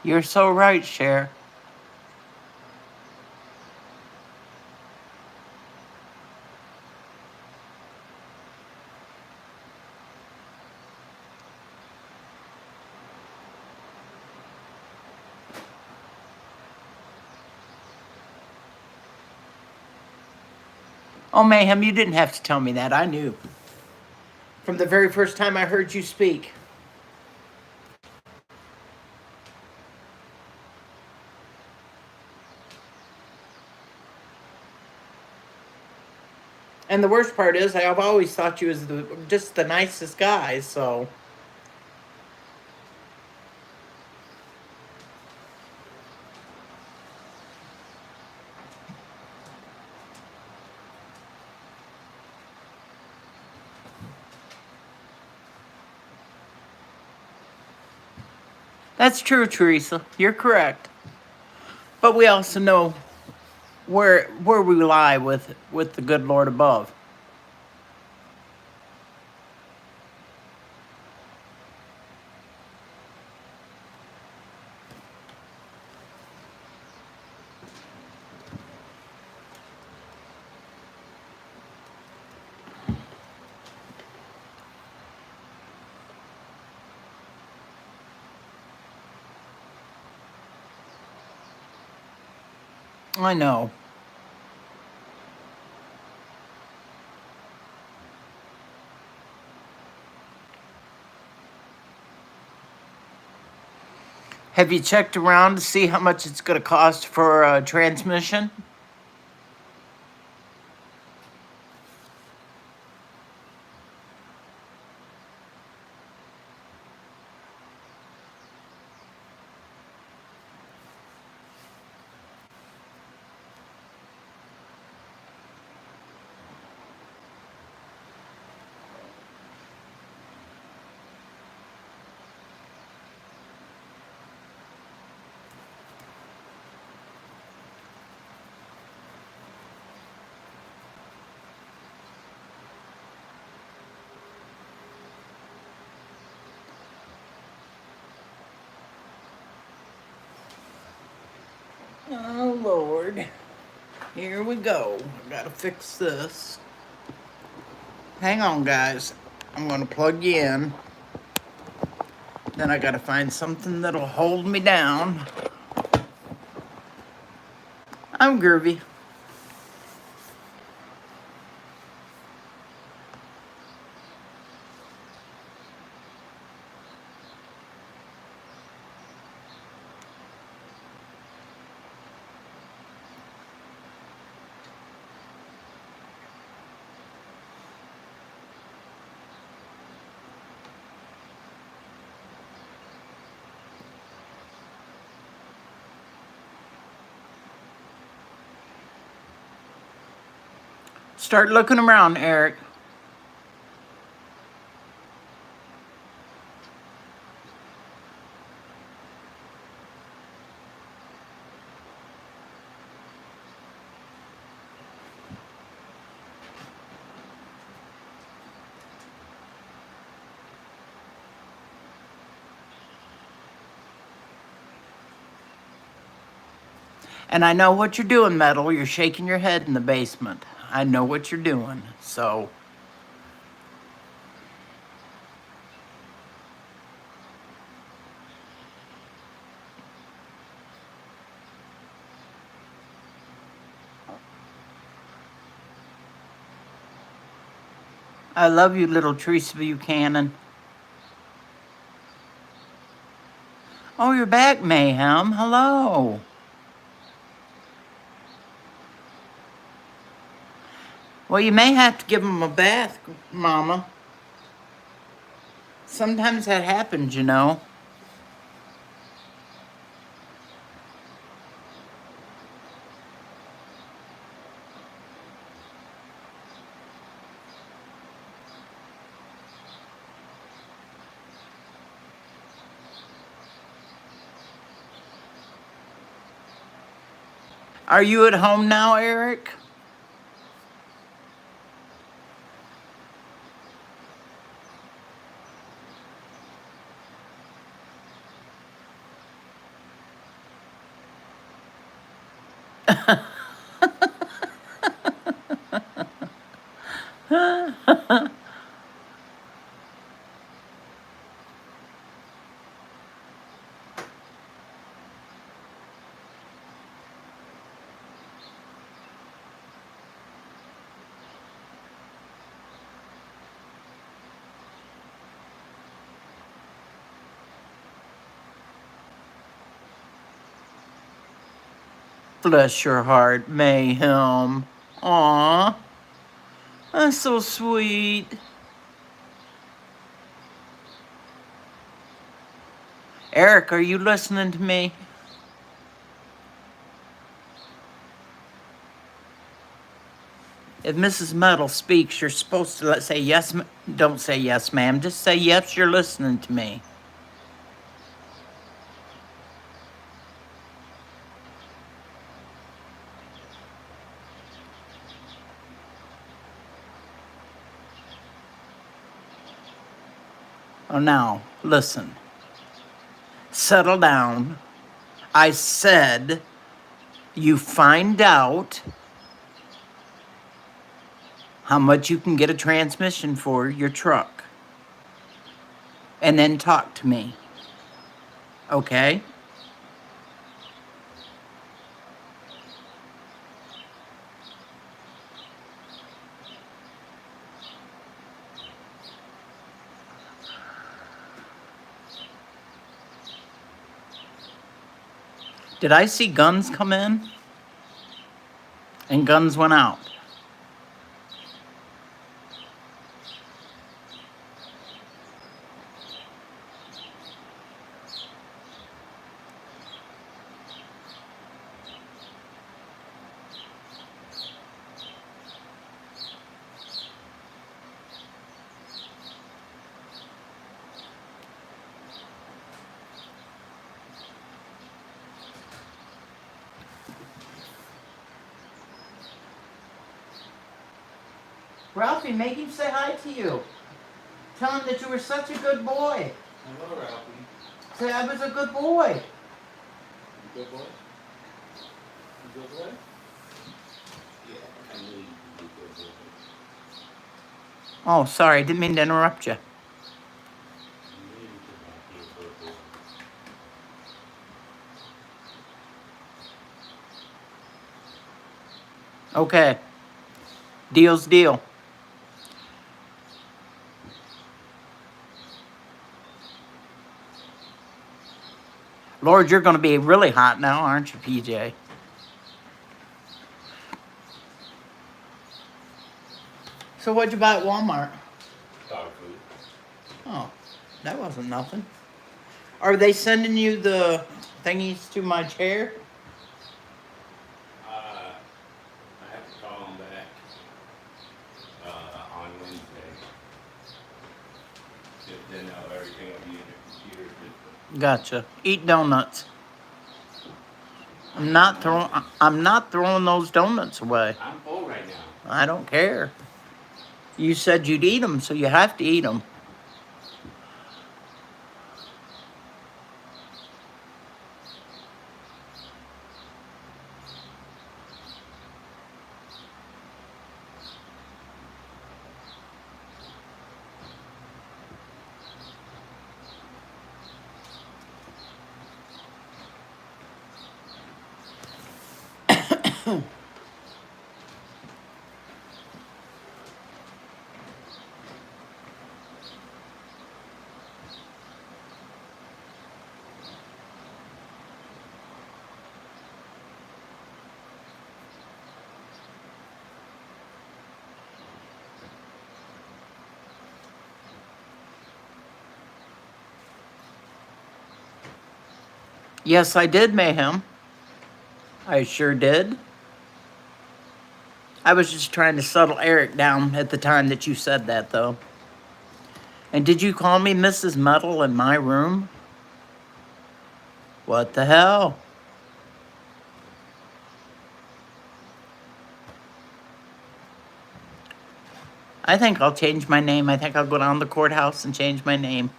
You're so right, Cher. Oh, Mayhem, you didn't have to tell me that. I knew. From the very first time I heard you speak. And the worst part is, I've always thought you was just the nicest guy, so. That's true, Teresa. You're correct. But we also know where we lie with the good Lord above. I know. Have you checked around to see how much it's going to cost for a transmission? Oh, Lord. Here we go. I gotta fix this. Hang on, guys. I'm gonna plug you in. Then I gotta find something that'll hold me down. I'm groovy. Start looking around, Eric. And I know what you're doing, Metal. You're shaking your head in the basement. I know what you're doing. So, I love you, little Teresa Buchanan. Oh, you're back, Mayhem. Hello. Well, you may have to give him a bath, Mama. Sometimes that happens, you know. Are you at home now, Eric? Bless your heart, Mayhem. Aw. That's so sweet. Eric, are you listening to me? If Mrs. Metal speaks, you're supposed to say yes. Don't say yes, ma'am. Just say yes, you're listening to me. Oh, now, listen. Settle down. I said you find out how much you can get a transmission for your truck. And then talk to me. Okay? Did I see guns come in? And guns went out. Ralphie, make him say hi to you. Tell him that you were such a good boy. Hello, Ralphie. Say I was a good boy. You good boy? You good boy? Yeah, I knew you'd be a good boy. Oh, sorry, didn't mean to interrupt you. You knew you could not be a good boy. Okay. Deal's deal. Lord, you're going to be really hot now, aren't you, PJ? So what'd you buy at Walmart? Dog food. Oh, that wasn't nothing. Are they sending you the thingies to my chair? I have to call him back on Wednesday. Then everything will be in the computer. Gotcha. Eat donuts. I'm not throwing those donuts away. I'm full right now. I don't care. You said you'd eat them, so you have to eat them. Yes, I did, Mayhem. I sure did. I was just trying to settle Eric down at the time that you said that, though. And did you call me Mrs. Metal in my room? What the hell? I think I'll change my name. I think I'll go down to the courthouse and change my name.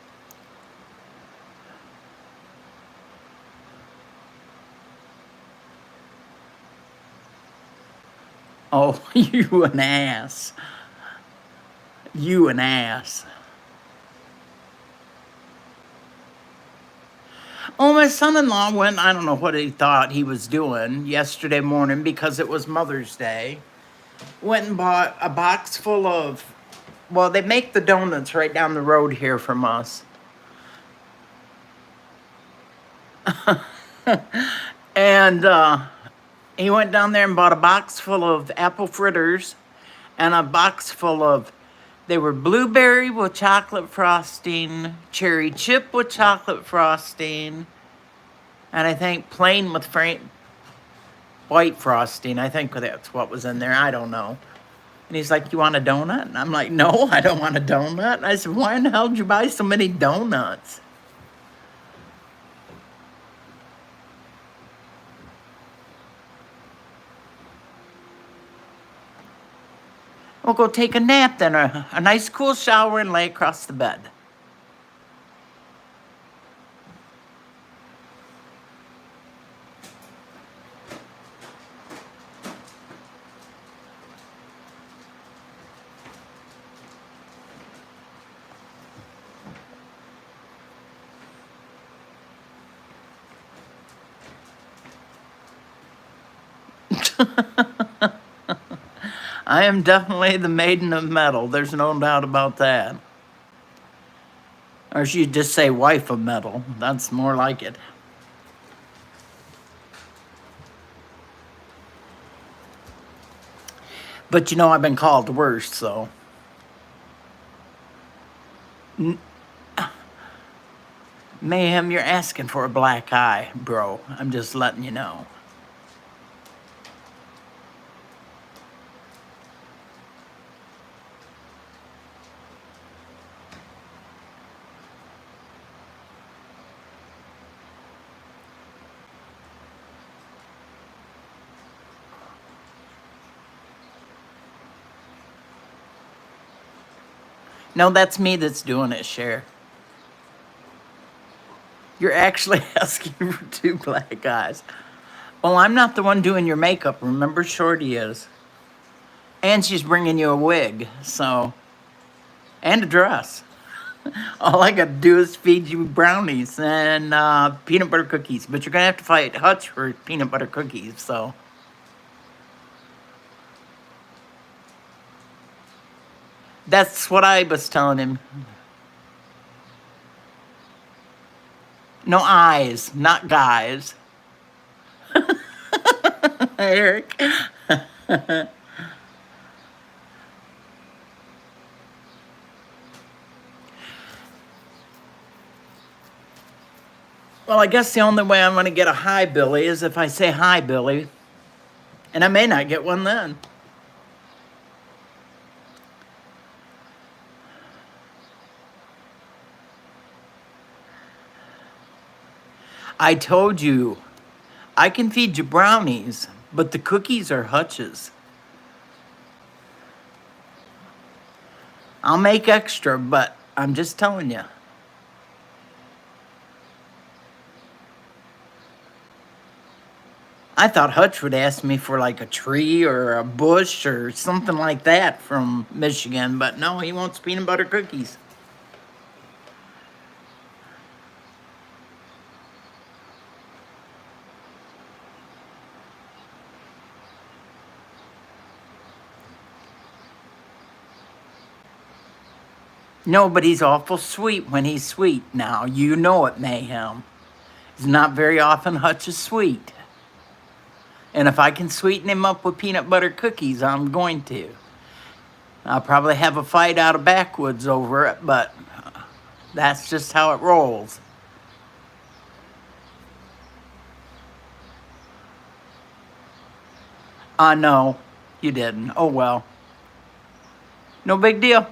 Oh, you an ass. You an ass. Oh, my son-in-law went, I don't know what he thought he was doing yesterday morning because it was Mother's Day. Went and bought a box full of, well, they make the donuts right down the road here from us. And he went down there and bought a box full of apple fritters and a box full of, they were blueberry with chocolate frosting, cherry chip with chocolate frosting, and I think plain with white frosting. I think that's what was in there. I don't know. And he's like, "You want a donut?" And I'm like, "No, I don't want a donut." And I said, "Why in the hell did you buy so many donuts?" We'll go take a nap then, a nice cool shower and lay across the bed. I am definitely the maiden of metal. There's no doubt about that. Or she'd just say wife of metal. That's more like it. But you know, I've been called worse, so. Mayhem, you're asking for a black eye, bro. I'm just letting you know. No, that's me that's doing it, Cher. You're actually asking for two black eyes. Well, I'm not the one doing your makeup. Remember, Shorty is. And she's bringing you a wig, so. And a dress. All I got to do is feed you brownies and peanut butter cookies. But you're going to have to fight Hutch for peanut butter cookies, so. That's what I was telling him. No eyes, not guys. Eric. Well, I guess the only way I'm going to get a hi, Billy, is if I say hi, Billy. And I may not get one then. I told you, I can feed you brownies, but the cookies are Hutch's. I'll make extra, but I'm just telling you. I thought Hutch would ask me for like a tree or a bush or something like that from Michigan, but no, he wants peanut butter cookies. No, but he's awful sweet when he's sweet now. You know it, Mayhem. It's not very often Hutch is sweet. And if I can sweeten him up with peanut butter cookies, I'm going to. I'll probably have a fight out of backwoods over it, but that's just how it rolls. No, you didn't. Oh well. No big deal.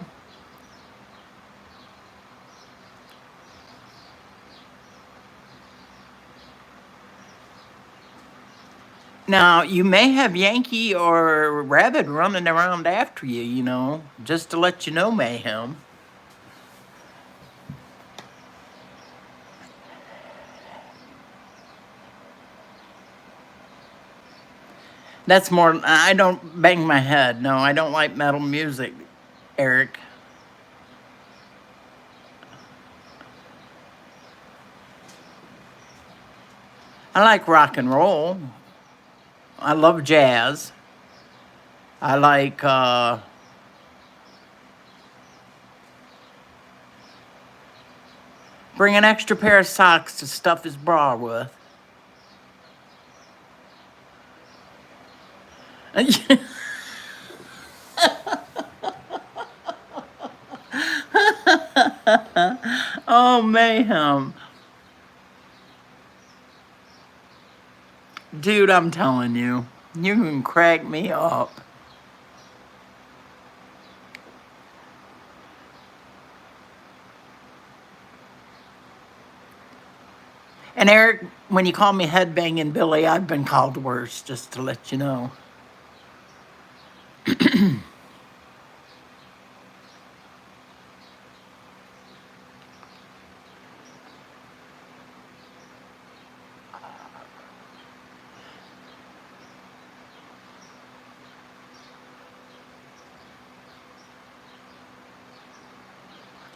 Now, you may have Yankee or Rabbit running around after you, you know, just to let you know, Mayhem. That's more, I don't bang my head. No, I don't like metal music, Eric. I like rock and roll. I love jazz. I like, bring an extra pair of socks to stuff his bra with. Oh, mayhem. Dude, I'm telling you, you can crack me up. And Eric, when you call me headbanging Billy, I've been called worse, just to let you know.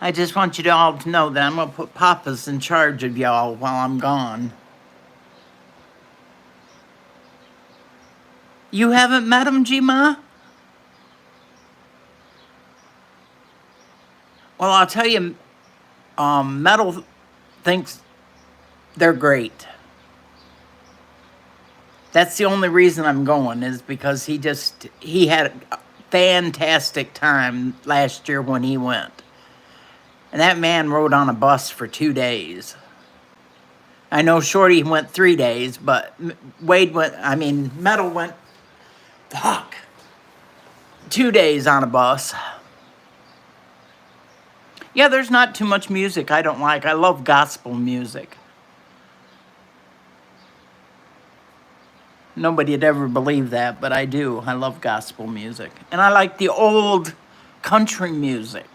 I just want you to all to know that I'm gonna put Papa's in charge of y'all while I'm gone. You haven't met him, G-Ma? Well, I'll tell you, Metal thinks they're great. That's the only reason I'm going is because he had a fantastic time last year when he went. And that man rode on a bus for 2 days. I know Shorty went 3 days, but Metal went, fuck, 2 days on a bus. Yeah, there's not too much music I don't like. I love gospel music. Nobody'd ever believe that, but I do. I love gospel music. And I like the old country music.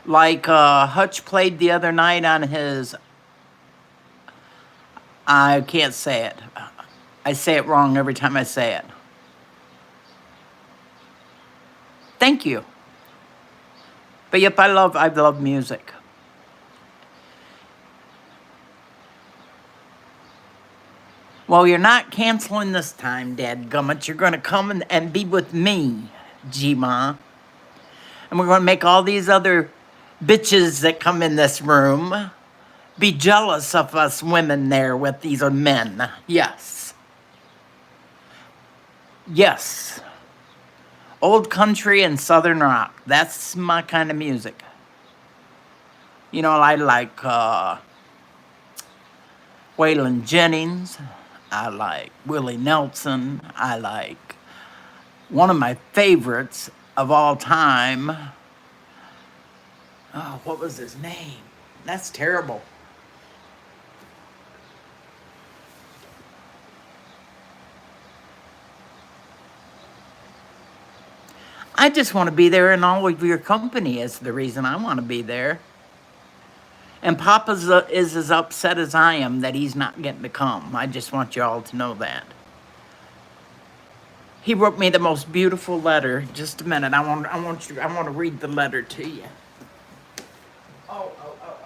Like Hutch played the other night on his, I can't say it. I say it wrong every time I say it. Thank you. But yep, I love music. Well, you're not canceling this time, dadgummit. You're gonna come and be with me, G-Ma. And we're gonna make all these other bitches that come in this room be jealous of us women there with these men. Yes. Yes. Old country and southern rock. That's my kind of music. You know, I like Waylon Jennings. I like Willie Nelson. I like one of my favorites of all time. Oh, what was his name? That's terrible. I just want to be there in all of your company is the reason I want to be there. And Papa's is as upset as I am that he's not getting to come. I just want you all to know that. He wrote me the most beautiful letter. Just a minute. I want to read the letter to you. Oh, oh, oh, oh.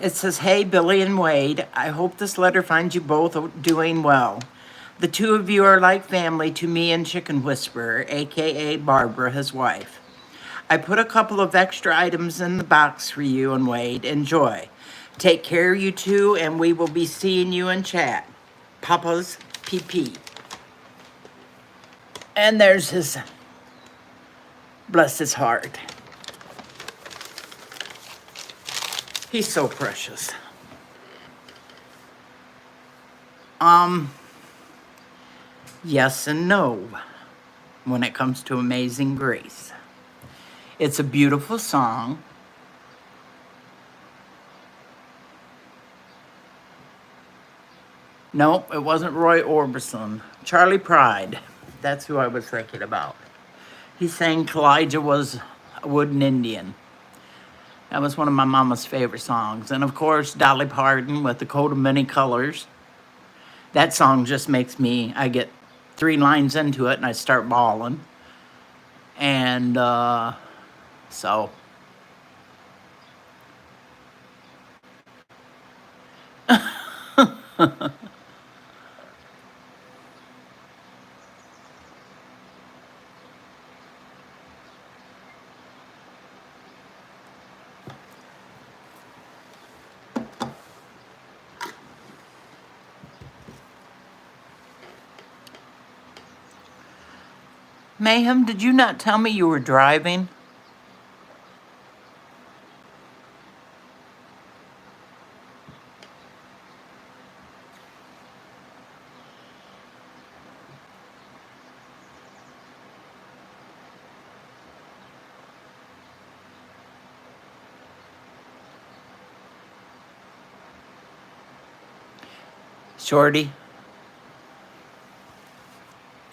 It says, "Hey, Billy and Wade, I hope this letter finds you both doing well. The two of you are like family to me and Chicken Whisperer, aka Barbara, his wife. I put a couple of extra items in the box for you and Wade. Enjoy. Take care, you two, and we will be seeing you in chat. Papa's PP." And there's his, bless his heart. He's so precious. Yes and no when it comes to Amazing Grace. It's a beautiful song. Nope, it wasn't Roy Orbison. Charlie Pride. That's who I was thinking about. He sang "Kalijah Was a Wooden Indian." That was one of my mama's favorite songs. And of course, Dolly Parton with "The Coat of Many Colors." That song just makes me, I get 3 lines into it and I start bawling. And so. Mayhem, did you not tell me you were driving? Shorty?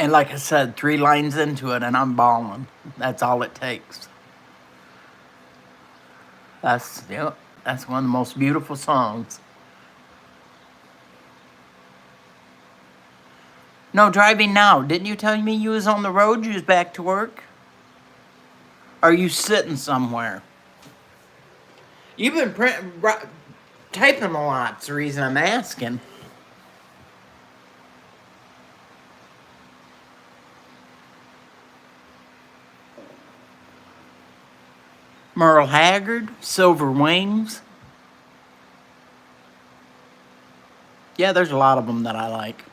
And like I said, 3 lines into it and I'm bawling. That's all it takes. That's one of the most beautiful songs. No, driving now. Didn't you tell me you was on the road? You was back to work? Are you sitting somewhere? You've been typing a lot. That's the reason I'm asking. Merle Haggard, Silver Wings. Yeah, there's a lot of them that I like.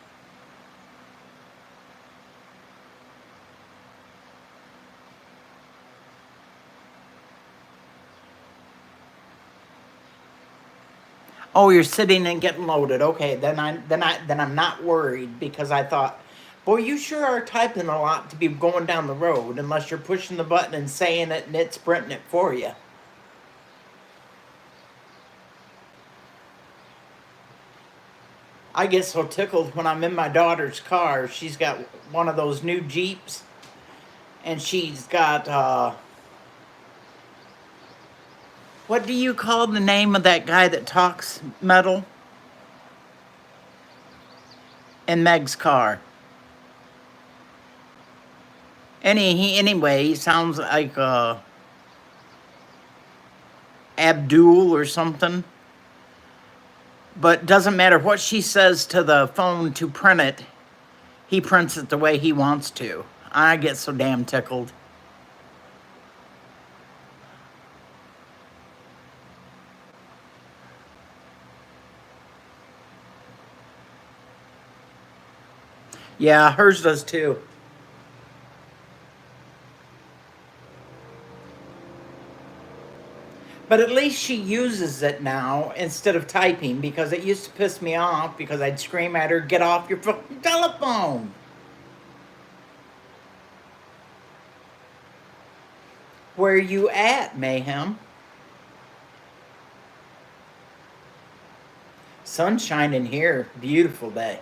Oh, you're sitting and getting loaded. Okay, then I'm not worried because I thought, boy, you sure are typing a lot to be going down the road unless you're pushing the button and saying it and it's printing it for you. I get so tickled when I'm in my daughter's car. She's got one of those new Jeeps and she's got what do you call the name of that guy that talks metal? In Meg's car. Anyway, he sounds like Abdul or something. But doesn't matter what she says to the phone to print it, he prints it the way he wants to. I get so damn tickled. Yeah, hers does too. But at least she uses it now instead of typing because it used to piss me off because I'd scream at her, get off your fucking telephone. Where you at, Mayhem? Sun shining here. Beautiful day.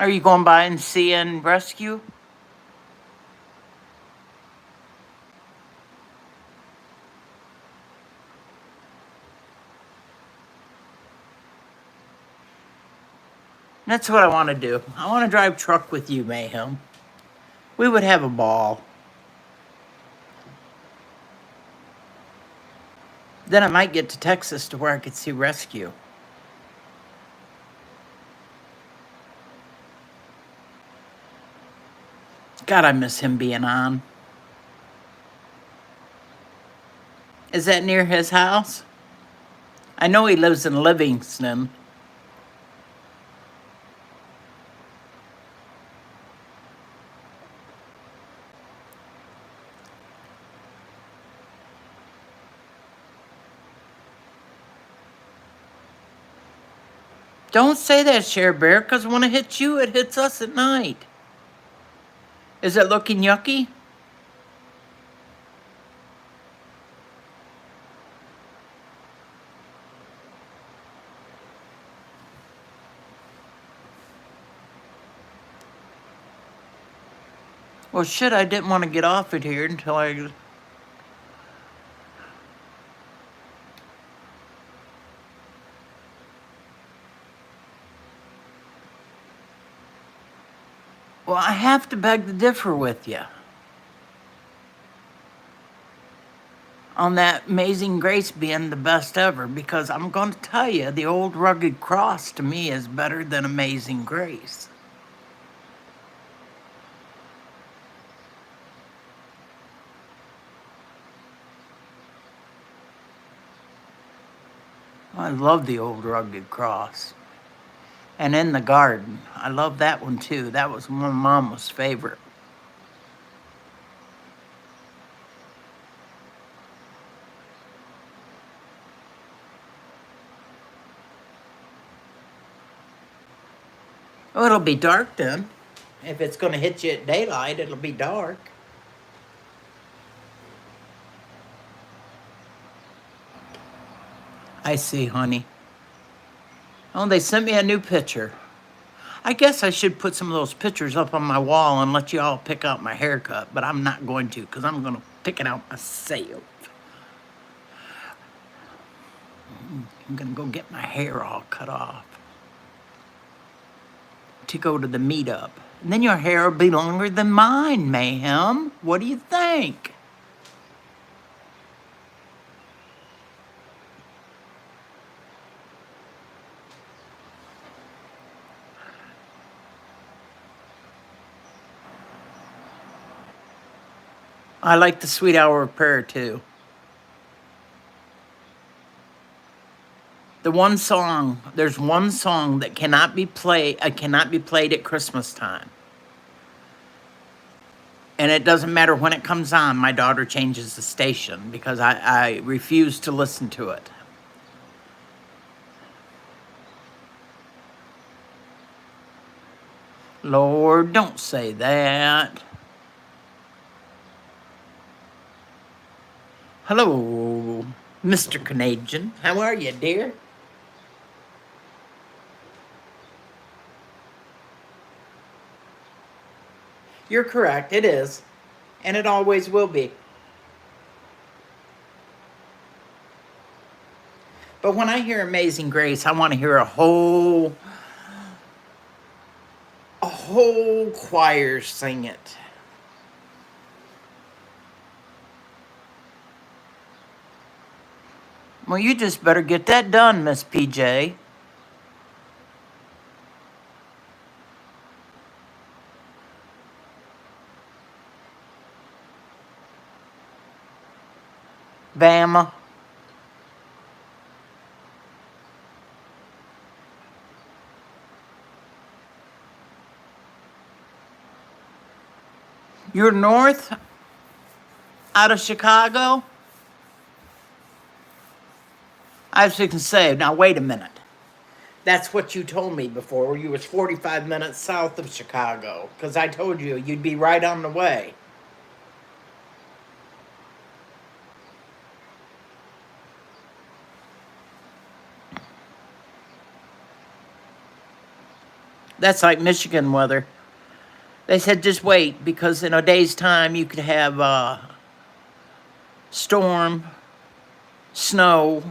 Are you going by and seeing rescue? That's what I want to do. I want to drive truck with you, Mayhem. We would have a ball. Then I might get to Texas to where I could see rescue. God, I miss him being on. Is that near his house? I know he lives in Livingston. Don't say that, Share Bear, because when it hits you, it hits us at night. Is it looking yucky? Well, shit, I didn't want to get off it here until I... Well, I have to beg to differ with you on that Amazing Grace being the best ever, because I'm going to tell you, the old rugged cross to me is better than Amazing Grace. I love the old rugged cross. And in the garden. I love that one too. That was my mama's favorite. Oh, it'll be dark then. If it's going to hit you at daylight, it'll be dark. I see, honey. Oh, they sent me a new picture. I guess I should put some of those pictures up on my wall and let you all pick out my haircut, but I'm not going to because I'm going to pick it out myself. I'm going to go get my hair all cut off to go to the meetup. And then your hair will be longer than mine, Mayhem. What do you think? I like the sweet hour of prayer too. There's one song that cannot be played at Christmas time. And it doesn't matter when it comes on, my daughter changes the station because I refuse to listen to it. Lord, don't say that. Hello, Mr. Canadian. How are you, dear? You're correct, it is. And it always will be. But when I hear Amazing Grace, I want to hear a whole choir sing it. Well, you just better get that done, Miss PJ. Bama. You're north out of Chicago? I was going to say, now wait a minute. That's what you told me before. You was 45 minutes south of Chicago. Because I told you you'd be right on the way. That's like Michigan weather. They said just wait because in a day's time you could have storm, snow,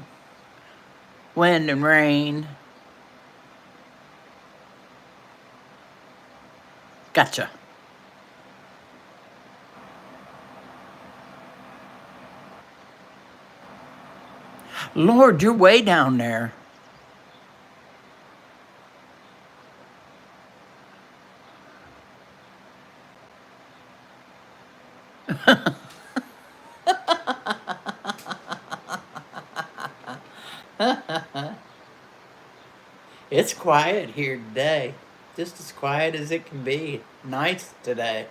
wind, and rain. Gotcha. Lord, you're way down there. It's quiet here today. Just as quiet as it can be. Nice today.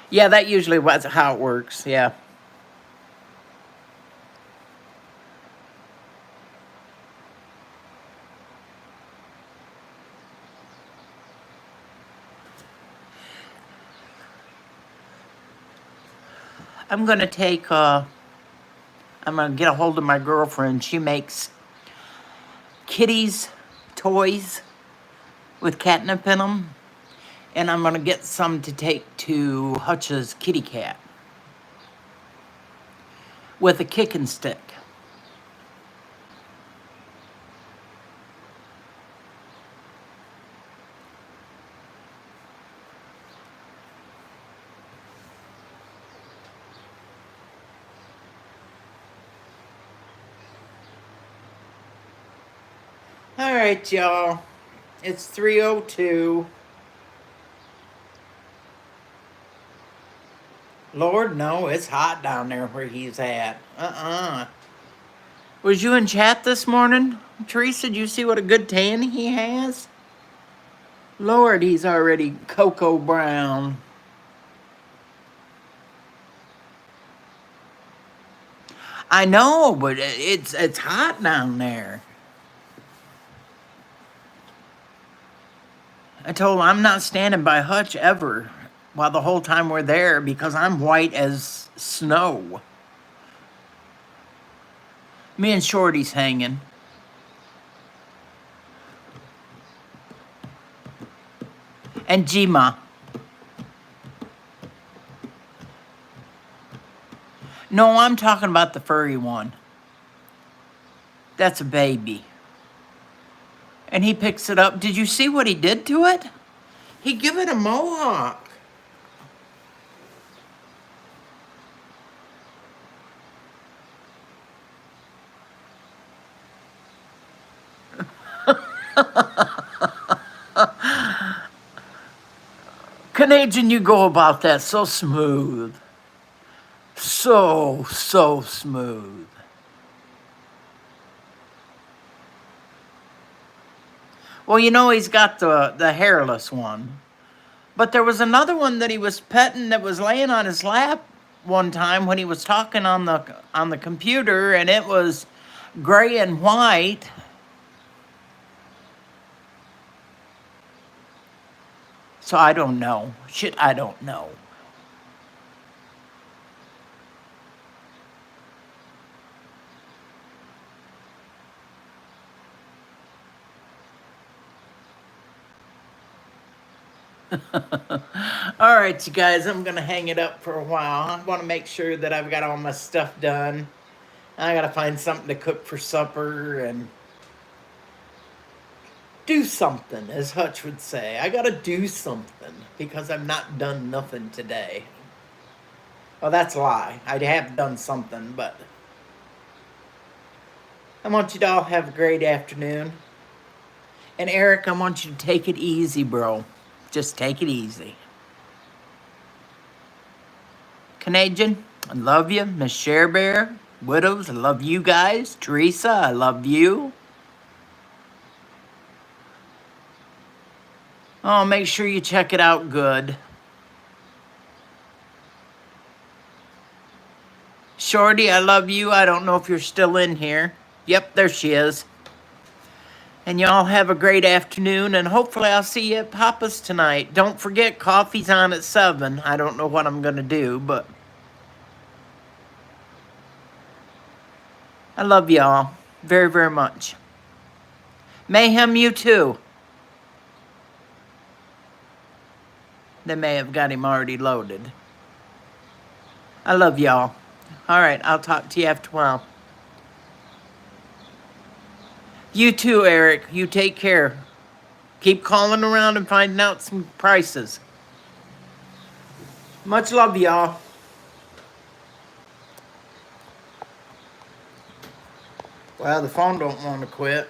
Yeah, that usually was how it works. Yeah. I'm gonna take I'm gonna get a hold of my girlfriend. She makes kitties toys with catnip in them. And I'm gonna get some to take to Hutch's kitty cat with a kicking stick. All right, y'all. It's 3:02. Lord, no, it's hot down there where he's at. Was you in chat this morning? Teresa, did you see what a good tan he has? Lord, he's already cocoa brown. I know, but it's hot down there. I told him I'm not standing by Hutch ever while the whole time we're there because I'm white as snow. Me and Shorty's hanging. And Jima. No, I'm talking about the furry one. That's a baby. And he picks it up. Did you see what he did to it? He give it a mohawk. Canadian, you go about that so smooth. So smooth. Well, you know he's got the hairless one. But there was another one that he was petting that was laying on his lap one time when he was talking on the computer, and it was gray and white. So I don't know. Shit, I don't know. All right, you guys, I'm going to hang it up for a while. I want to make sure that I've got all my stuff done. I got to find something to cook for supper and do something, as Hutch would say. I got to do something because I've not done nothing today. Well, that's a lie. I have done something, but I want you to all have a great afternoon. And Eric, I want you to take it easy, bro. Just take it easy. Canadian, I love you. Miss Share Bear, Widows, I love you guys. Teresa, I love you. Oh, make sure you check it out good. Shorty, I love you. I don't know if you're still in here. Yep, there she is. And y'all have a great afternoon, and hopefully I'll see you at Papa's tonight. Don't forget, coffee's on at 7. I don't know what I'm going to do, but I love y'all very, very much. Mayhem, you too. They may have got him already loaded. I love y'all. All right, I'll talk to you after a while. You too, Eric. You take care. Keep calling around and finding out some prices. Much love, y'all. Well, the phone don't want to quit.